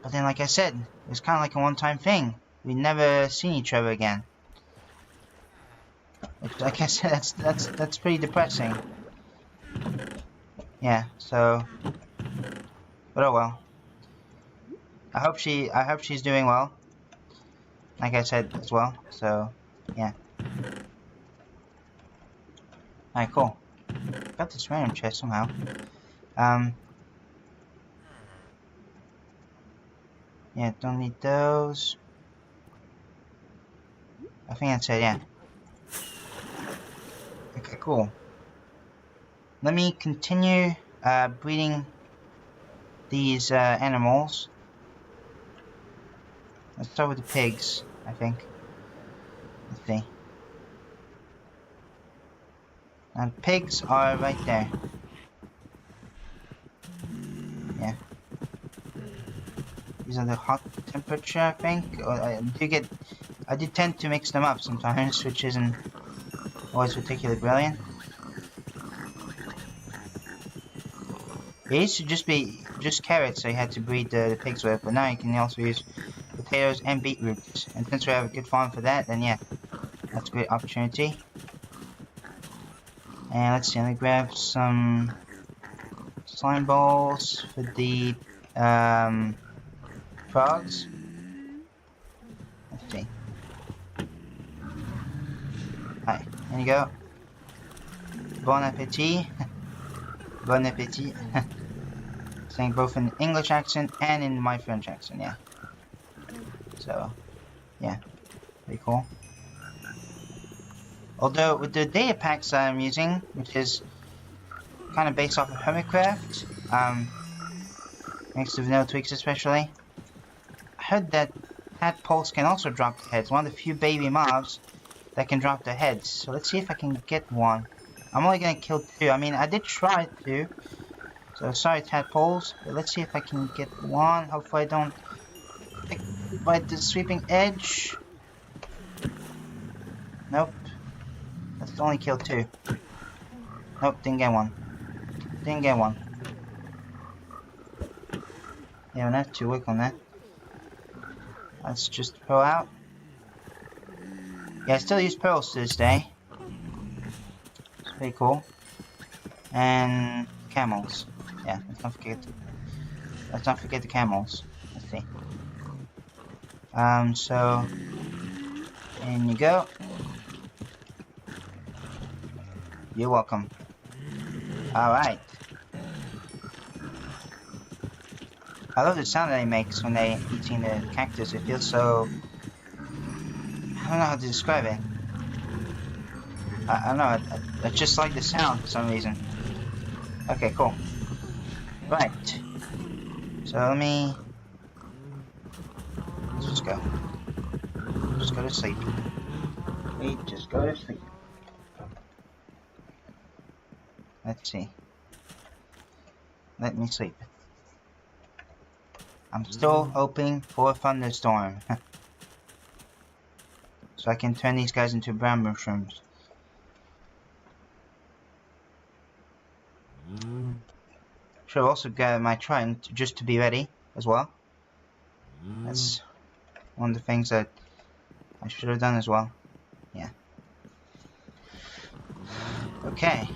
But then, like I said, it was kind of like a one-time thing. We never seen each other again. Like I said, that's pretty depressing. Yeah. So, but oh well. I hope she's doing well. Like I said as well. So, yeah. Alright, cool. Got this random chest somehow. Yeah, don't need those. I think that's it, yeah. Okay, cool. Let me continue breeding these animals. Let's start with the pigs, I think. Let's see. And pigs are right there. Yeah. These are the hot temperature, I think. I do tend to mix them up sometimes, which isn't always particularly brilliant. It used to just be carrots I had to breed the pigs with, but now you can also use potatoes and beetroots. And since we have a good farm for that, then yeah, that's a great opportunity. And let's see, let me grab some slime balls for the frogs. Let's see. Alright, there you go. Bon appetit. Bon appetit. Saying both in English accent and in my French accent, yeah. So, yeah, pretty cool. Although with the data packs I'm using, which is kind of based off of Hermitcraft, thanks to vanilla tweaks especially, I heard that tadpoles can also drop their heads. One of the few baby mobs that can drop their heads. So let's see if I can get one. I'm only gonna kill 2. I mean, I did try 2. So sorry tadpoles, but let's see if I can get one. Hopefully I don't bite the sweeping edge. Nope. Let's only kill 2. Nope, didn't get one. Didn't get one. Yeah, we're not too weak on that. Let's just pearl out. Yeah, I still use pearls to this day. It's pretty cool. And camels. Yeah, let's not forget the camels. Let's see. So in you go. You're welcome. Alright. I love the sound that it makes when they're eating the cactus. It feels so... I don't know how to describe it. I don't know, I just like the sound for some reason. Okay, cool. Right. So let's just go. Just go to sleep. Just go to sleep. Let's see. Let me sleep. I'm still hoping for a thunderstorm. So I can turn these guys into brown mushrooms. Should also gather my trident just to be ready as well. That's one of the things that I should have done as well. Yeah. Okay.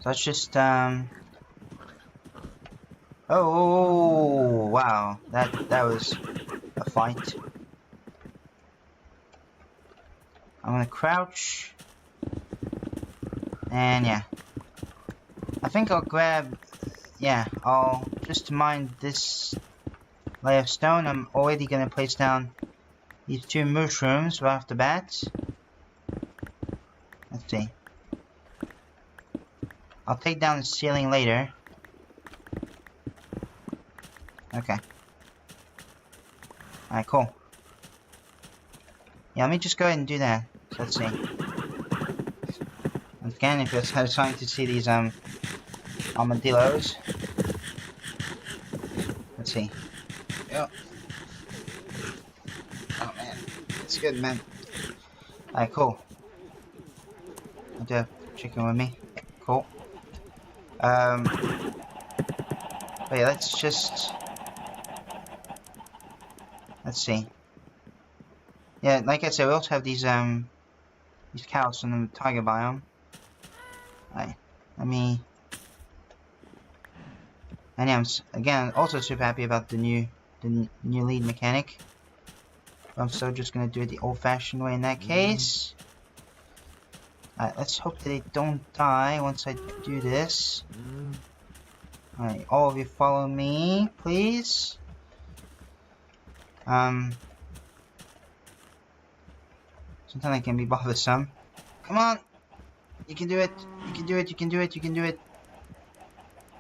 So let's just oh wow, that was a fight. I'm gonna crouch. And yeah. I think I'll grab, yeah, I'll just mine this layer of stone. I'm already gonna place down these 2 mushrooms right off the bat. Let's see. I'll take down the ceiling later. Okay. Alright, cool. Yeah, let me just go ahead and do that. So let's see. Again, if you're satisfying to see these armadillos. Let's see. Yep. Oh man, it's good, man. Alright, cool. I do have chicken with me. Cool. But yeah, let's see. Yeah, like I said, we also have these cows from the tiger biome. Alright, let me... And yeah, I'm again also super happy about the new lead mechanic. I'm still just gonna do it the old-fashioned way in that case. Alright, let's hope that they don't die once I do this. Alright, all of you follow me, please. Sometimes I can be bothersome. Come on! You can do it! You can do it! You can do it! You can do it!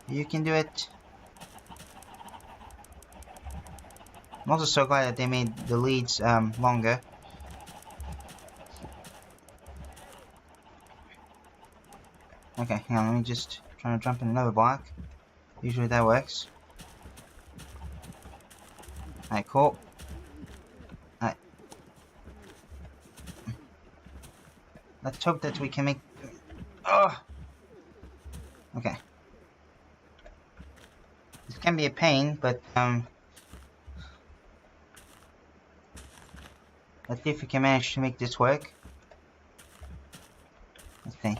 You can do it. I'm also so glad that they made the leads longer. Okay, hang on, let me just try to jump in another block. Usually that works. Alright, cool. Alright. Let's hope that we can make... Oh! Okay. This can be a pain, but let's see if we can manage to make this work. Let's see.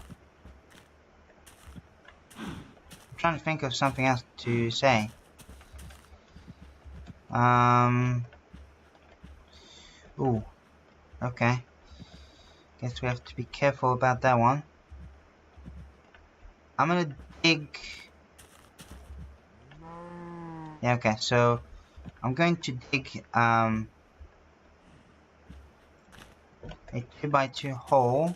I'm trying to think of something else to say. Ooh. Okay. Guess we have to be careful about that one. I'm gonna dig... Yeah, okay, so I'm going to dig a 2x2 hole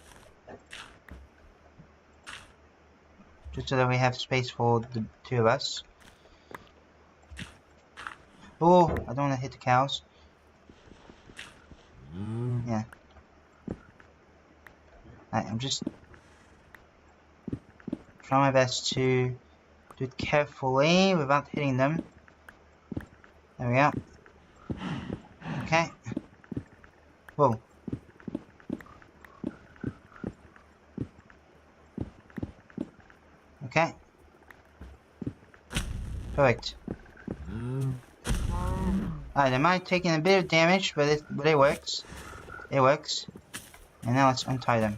just so that we have space for the two of us. Oh, I don't want to hit the cows. Yeah. I'm just trying my best to do it carefully without hitting them. There we go. Okay. Whoa. Okay. Perfect. Alright, I might have taken a bit of damage, but it works. It works. And now let's untie them.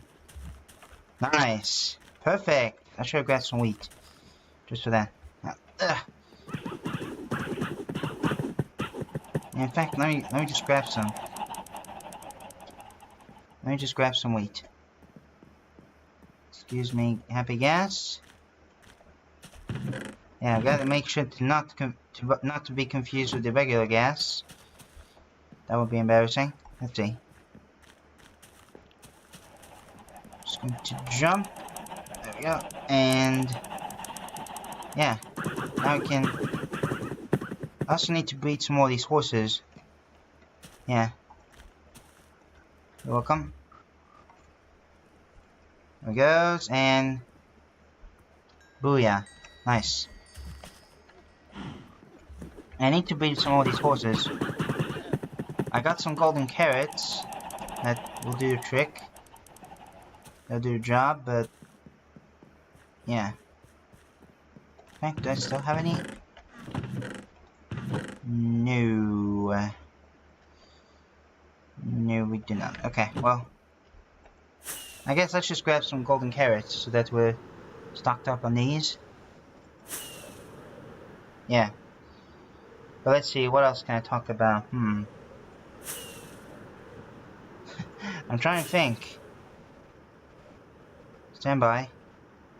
Nice. Perfect. I should have grabbed some wheat. Just for that. In fact, let me just grab some. Let me just grab some wheat. Excuse me, happy gas. Yeah, I gotta make sure to not to be confused with the regular gas. That would be embarrassing. Let's see. Just going to jump. There we go. And yeah, now we can. I also need to breed some more of these horses. Yeah. You're welcome. There it goes, and booyah. Nice. I need to breed some more of these horses. I got some golden carrots that will do the trick. They'll do the job, but yeah. Okay, do I still have any? No. No, we do not. Okay, well. I guess let's just grab some golden carrots so that we're stocked up on these. Yeah. But let's see, what else can I talk about? I'm trying to think. Stand by.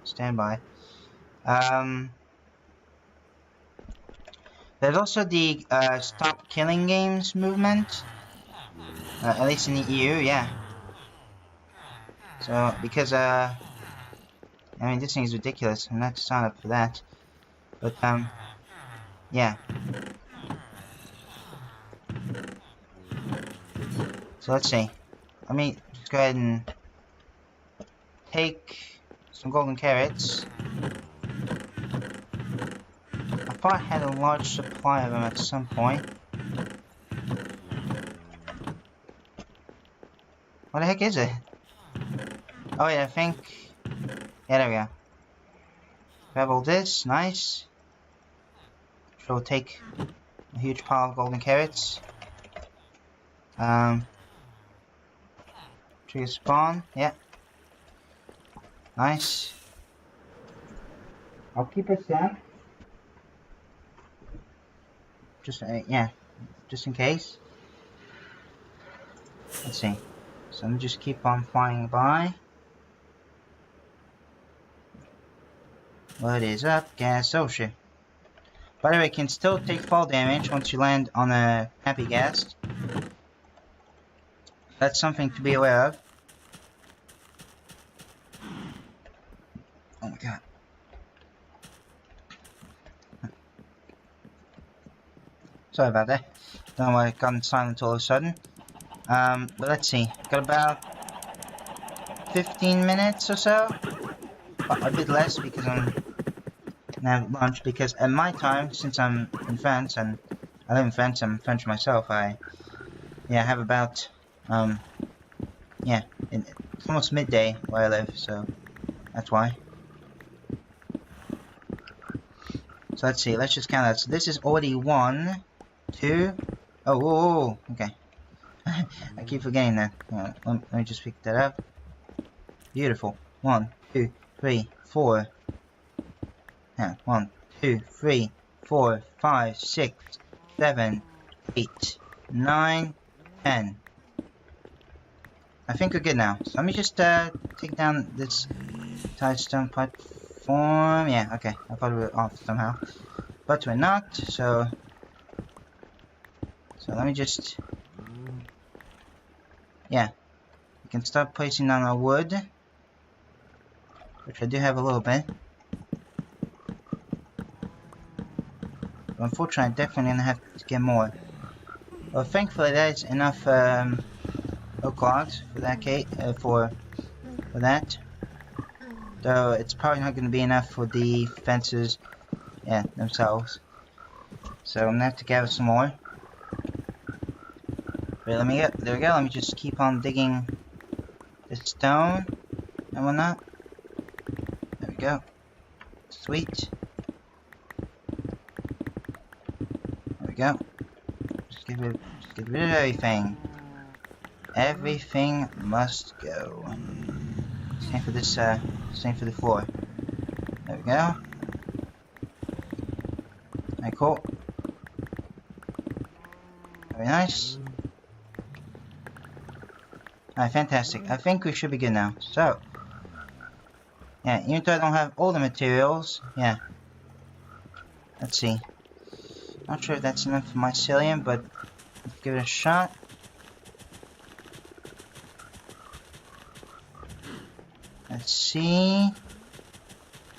Stand by. There's also the Stop Killing Games movement. At least in the EU, yeah. So, because, I mean, this thing is ridiculous. I'm not to sign up for that. But, yeah. So, let's see. Let me just go ahead and take some golden carrots. I thought I had a large supply of them at some point. What the heck is it? Oh yeah, I think... Yeah, there we go. Grab all this, nice. So we'll take a huge pile of golden carrots. Trigger spawn, yeah. Nice. I'll keep a stack. Just, yeah, just in case. Let's see. So let me just keep on flying by. What is up, gas? Oh shit. By the way, you can still take fall damage once you land on a happy gas. That's something to be aware of. Oh my god. Sorry about that. Don't know why it got silent all of a sudden. But let's see. Got about 15 minutes or so. A bit less because I'm gonna have lunch. Because at my time, since I'm in France and I live in France, I'm French myself. I have about it's almost midday where I live, so that's why. So let's see. Let's just count that. So this is already 1, 2. Oh, whoa, okay. I keep forgetting that. Let me just pick that up. Beautiful. 1, 2, 3, 4. 1, 2, 3, 4, 5, 6, 7, 8, 9, 10. I think we're good now. So let me just take down this tide stone platform. Yeah, okay. I thought we were off somehow, but we're not. So let me just. Yeah, we can start placing down our wood, which I do have a little bit. But unfortunately, I'm definitely gonna have to get more. Well, thankfully, there's enough oak logs for that for that. Though it's probably not gonna be enough for the fences, themselves. So I'm gonna have to gather some more. Wait, there we go. Let me just keep on digging the stone and whatnot. There we go. Sweet. There we go. Just get rid of everything. Everything must go. Same for this. Same for the floor. There we go. Alright, cool. Very nice. Alright, fantastic. I think we should be good now. So, yeah, even though I don't have all the materials, let's see. Not sure if that's enough for mycelium, but let's give it a shot. Let's see.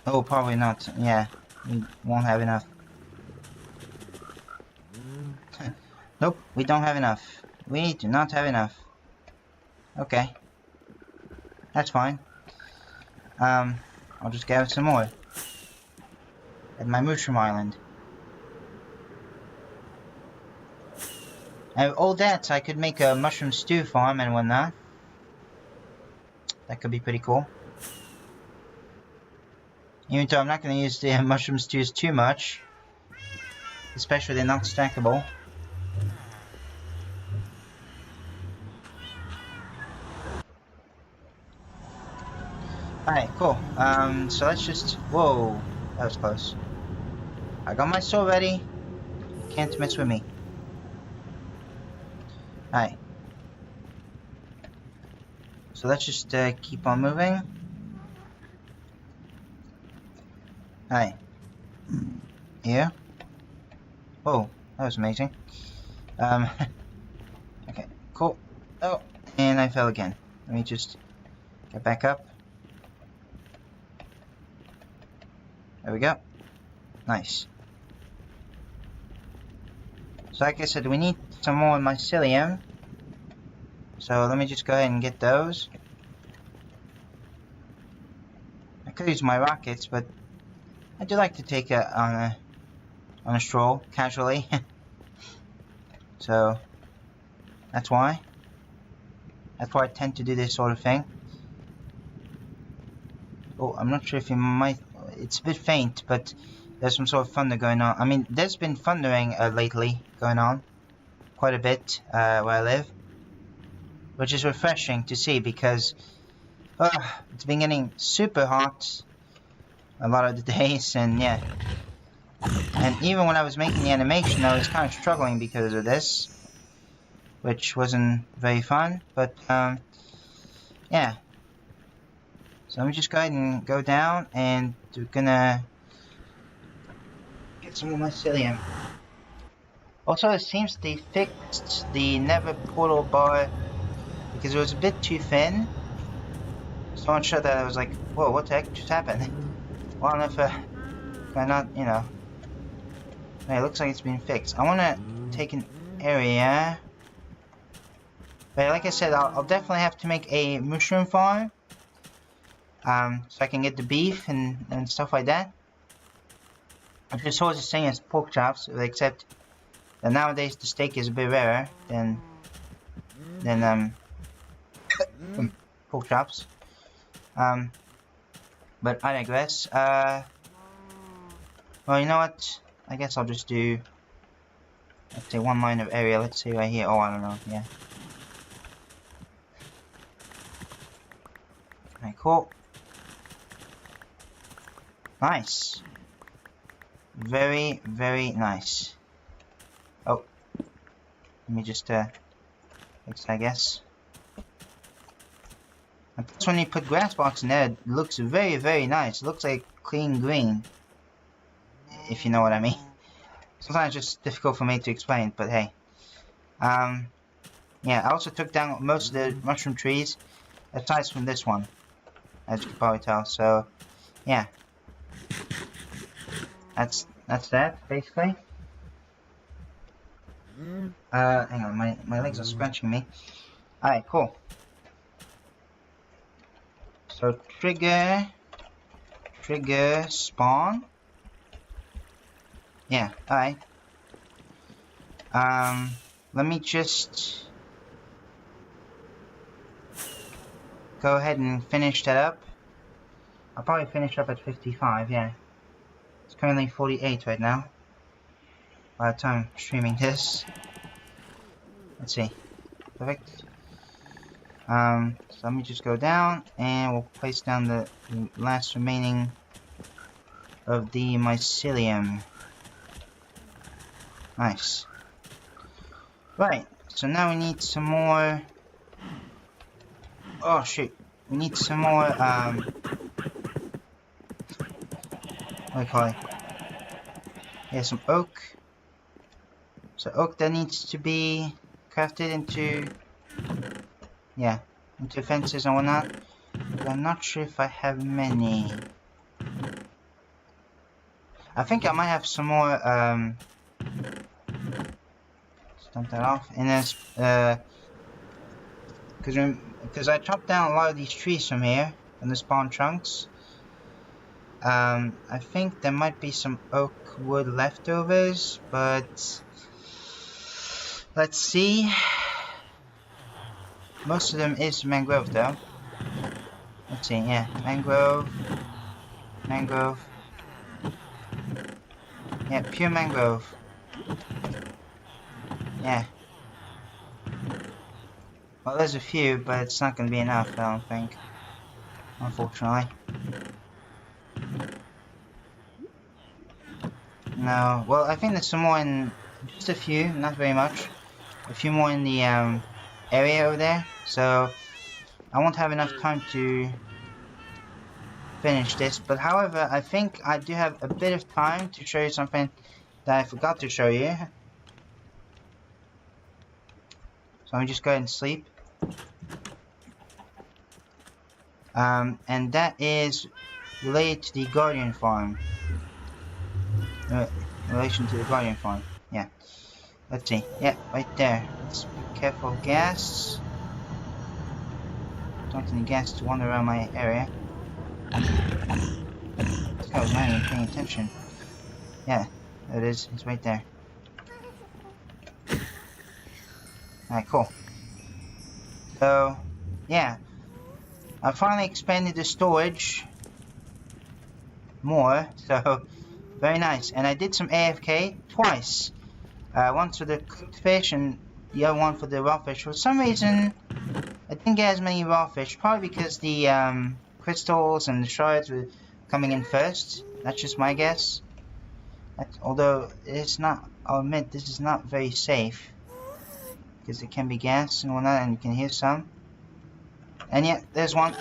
Oh, probably not. Yeah, we won't have enough. Nope, we don't have enough. We do not have enough. Okay, that's fine. I'll just gather some more at my mushroom island. And with all that, I could make a mushroom stew farm and whatnot. That could be pretty cool. Even though I'm not going to use the mushroom stews too much, especially they're not stackable. Alright, cool. So let's just... Whoa, that was close. I got my sword ready. Can't mess with me. Alright. So let's just keep on moving. Alright. Here. Whoa, that was amazing. Okay, cool. Oh, and I fell again. Let me just get back up. There we go. Nice. So like I said, we need some more mycelium. So let me just go ahead and get those. I could use my rockets, but I do like to take it on a stroll casually. So that's why I tend to do this sort of thing. Oh, I'm not sure if you might. It's a bit faint, but there's some sort of thunder going on. I mean, there's been thundering lately going on quite a bit where I live, which is refreshing to see because it's been getting super hot a lot of the days, and yeah. And even when I was making the animation, I was kind of struggling because of this, which wasn't very fun, but yeah. So let me just go ahead and go down, and we're gonna get some of my mycelium. Also, it seems they fixed the nether portal bar because it was a bit too thin. So much so that I was like, whoa, what the heck just happened? Well, if I not, you know. Hey, it looks like it's been fixed. I wanna take an area. But like I said, I'll definitely have to make a mushroom farm. So I can get the beef and stuff like that. Which is always the same as pork chops, except that nowadays the steak is a bit rarer than pork chops. But I digress. Well, you know what? I guess I'll just do, let's say, one line of area. Let's say right here. Oh, I don't know. Yeah. Alright, cool. Nice. Very, very nice. Oh. Let me just, fix, I guess. And plus when you put grass blocks in there, it looks very, very nice. It looks like clean green. If you know what I mean. Sometimes it's just difficult for me to explain, but hey. Yeah, I also took down most of the mushroom trees, aside from this one, as you can probably tell. So, yeah, that's that basically. Hang on, my legs are scratching me. All right, cool. So trigger, spawn. Yeah, alright. Let me just go ahead and finish that up. I'll probably finish up at 55, yeah. It's currently 48 right now, by the time I'm streaming this. Let's see. Perfect. So let me just go down, and we'll place down the last remaining of the mycelium. Nice. Right, so now we need some more. Oh shoot, we need some more, what do you call it? Yeah, some oak. So oak that needs to be crafted into, yeah, into fences and whatnot. But I'm not sure if I have many. I think I might have some more, dump that off, and then because I chopped down a lot of these trees from here, from the spawn trunks. I think there might be some oak wood leftovers, but let's see. Most of them is mangrove though. Let's see, yeah, mangrove. Yeah, pure mangrove. Yeah. Well, there's a few, but it's not going to be enough, I don't think. Unfortunately. No. Well, I think there's some more in... Just a few, not very much. A few more in the area over there. So, I won't have enough time to finish this. But however, I think I do have a bit of time to show you something that I forgot to show you. So let me just go ahead and sleep. And that is related to the Guardian farm. In relation to the Guardian farm. Yeah. Let's see. Yeah, right there. Let's be careful of gas. Don't want any gas to wander around my area. This guy was not even paying attention. Yeah, there it is. It's right there. Alright, cool. So, yeah. I finally expanded the storage more, so very nice. And I did some AFK twice. Once for the cooked fish and the other one for the raw fish. For some reason, I didn't get as many raw fish, probably because the crystals and the shards were coming in first. That's just my guess. Although it's not, I'll admit, this is not very safe. Because it can be gas and whatnot, and you can hear some. And yeah, there's one.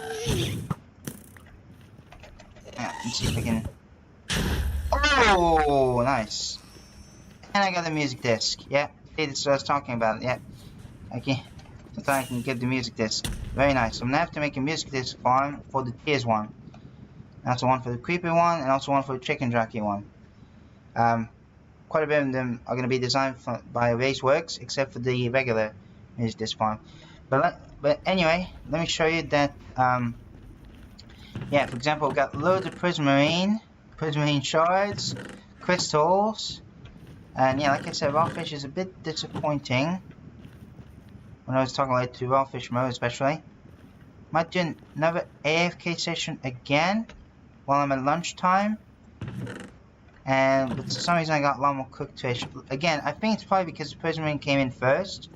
Yeah, let's see if I can. Oh, nice. And I got the music disc. Yeah, see, that's what I was talking about. Yeah, okay. So I can get the music disc. Very nice. So I'm gonna have to make a music disc farm for the tiers one. And also one for the creepy one, and also one for the chicken jockey one. quite a bit of them are going to be designed by Ray's works, except for the regular music disc farm. But anyway, let me show you that. Yeah, for example, we've got loads of prismarine shards, crystals, and yeah, like I said, raw fish is a bit disappointing. When I was talking like to raw fish mode, especially. Might do another AFK session again while I'm at lunchtime. And but for some reason I got a lot more cooked fish. Again, I think it's probably because the prismarine came in first.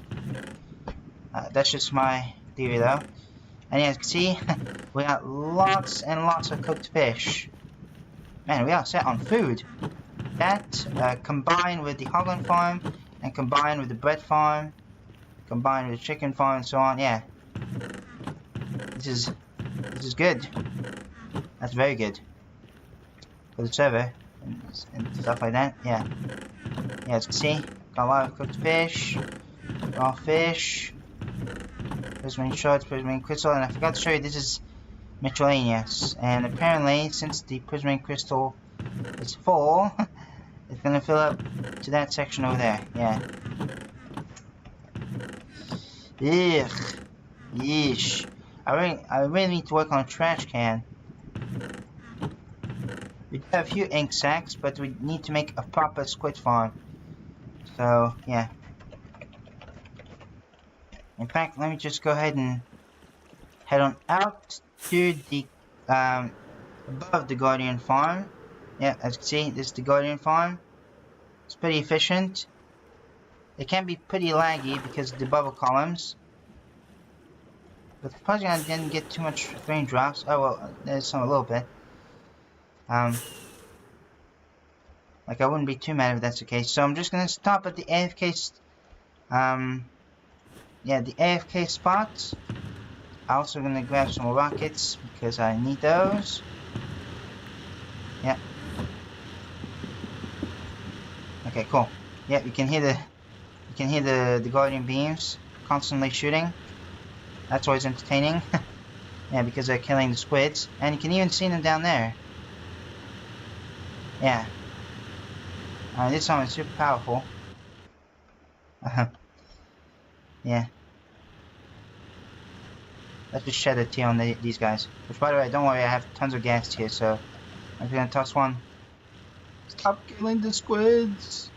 That's just my theory though. And as you can see, we got lots and lots of cooked fish. Man, we are set on food. That combined with the hogland farm, and combined with the bread farm, combined with the chicken farm and so on, yeah. This is good. That's very good. For the server and stuff like that, yeah. Yeah, as you can see, got a lot of cooked fish, raw fish, prismarine shards, prismarine crystal, and I forgot to show you this is miscellaneous. And apparently, since the prismarine crystal is full, it's gonna fill up to that section over there. Yeah. Ugh. Yeesh. I really need to work on a trash can. We do have a few ink sacks, but we need to make a proper squid farm. So, yeah. In fact, let me just go ahead and head on out to the, above the Guardian farm. Yeah, as you can see, this is the Guardian farm. It's pretty efficient. It can be pretty laggy because of the bubble columns. But probably I didn't get too much raindrops. Oh well, there's some a little bit. Like I wouldn't be too mad if that's the case. So I'm just gonna stop at the AFK. Yeah, the AFK spot. I'm also gonna grab some rockets because I need those. Yeah. Okay, cool. Yeah, you can hear the Guardian beams constantly shooting. That's always entertaining. Yeah, because they're killing the squids. And you can even see them down there. Yeah. This one is super powerful. Yeah. Let's just shed a tear on these guys. Which, by the way, don't worry, I have tons of gas here, so I'm just gonna toss one. Stop killing the squids!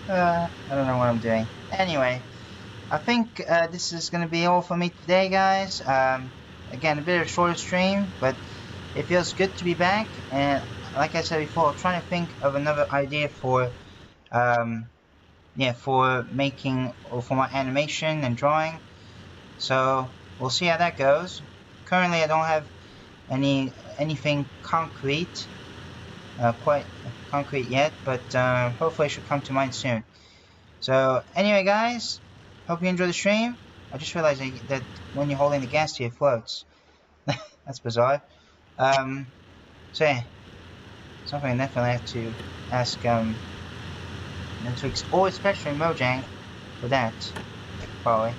I don't know what I'm doing. Anyway, I think this is going to be all for me today, guys. Again, a bit of a shorter stream, but it feels good to be back. And like I said before, I'm trying to think of another idea for, yeah, for making or for my animation and drawing. So we'll see how that goes. Currently, I don't have anything concrete. Quite concrete yet, but hopefully it should come to mind soon. So anyway, guys, hope you enjoy the stream. I just realized that when you're holding the gas here, it floats. That's bizarre. So yeah, something I definitely have to ask next week's, or especially Mojang for that, probably,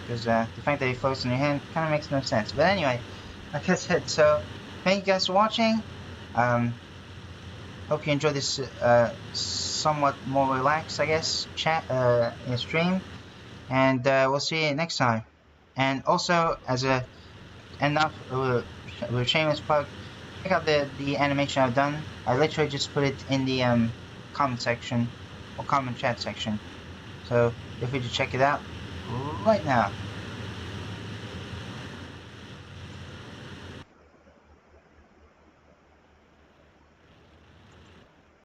because the fact that it floats in your hand kind of makes no sense. But anyway, like I said, so thank you guys for watching. Hope you enjoy this somewhat more relaxed, I guess, chat stream, and we'll see you next time. And also, as a with shameless plug, check out the animation I've done. I literally just put it in the comment section or comment chat section, so feel free to check it out right now.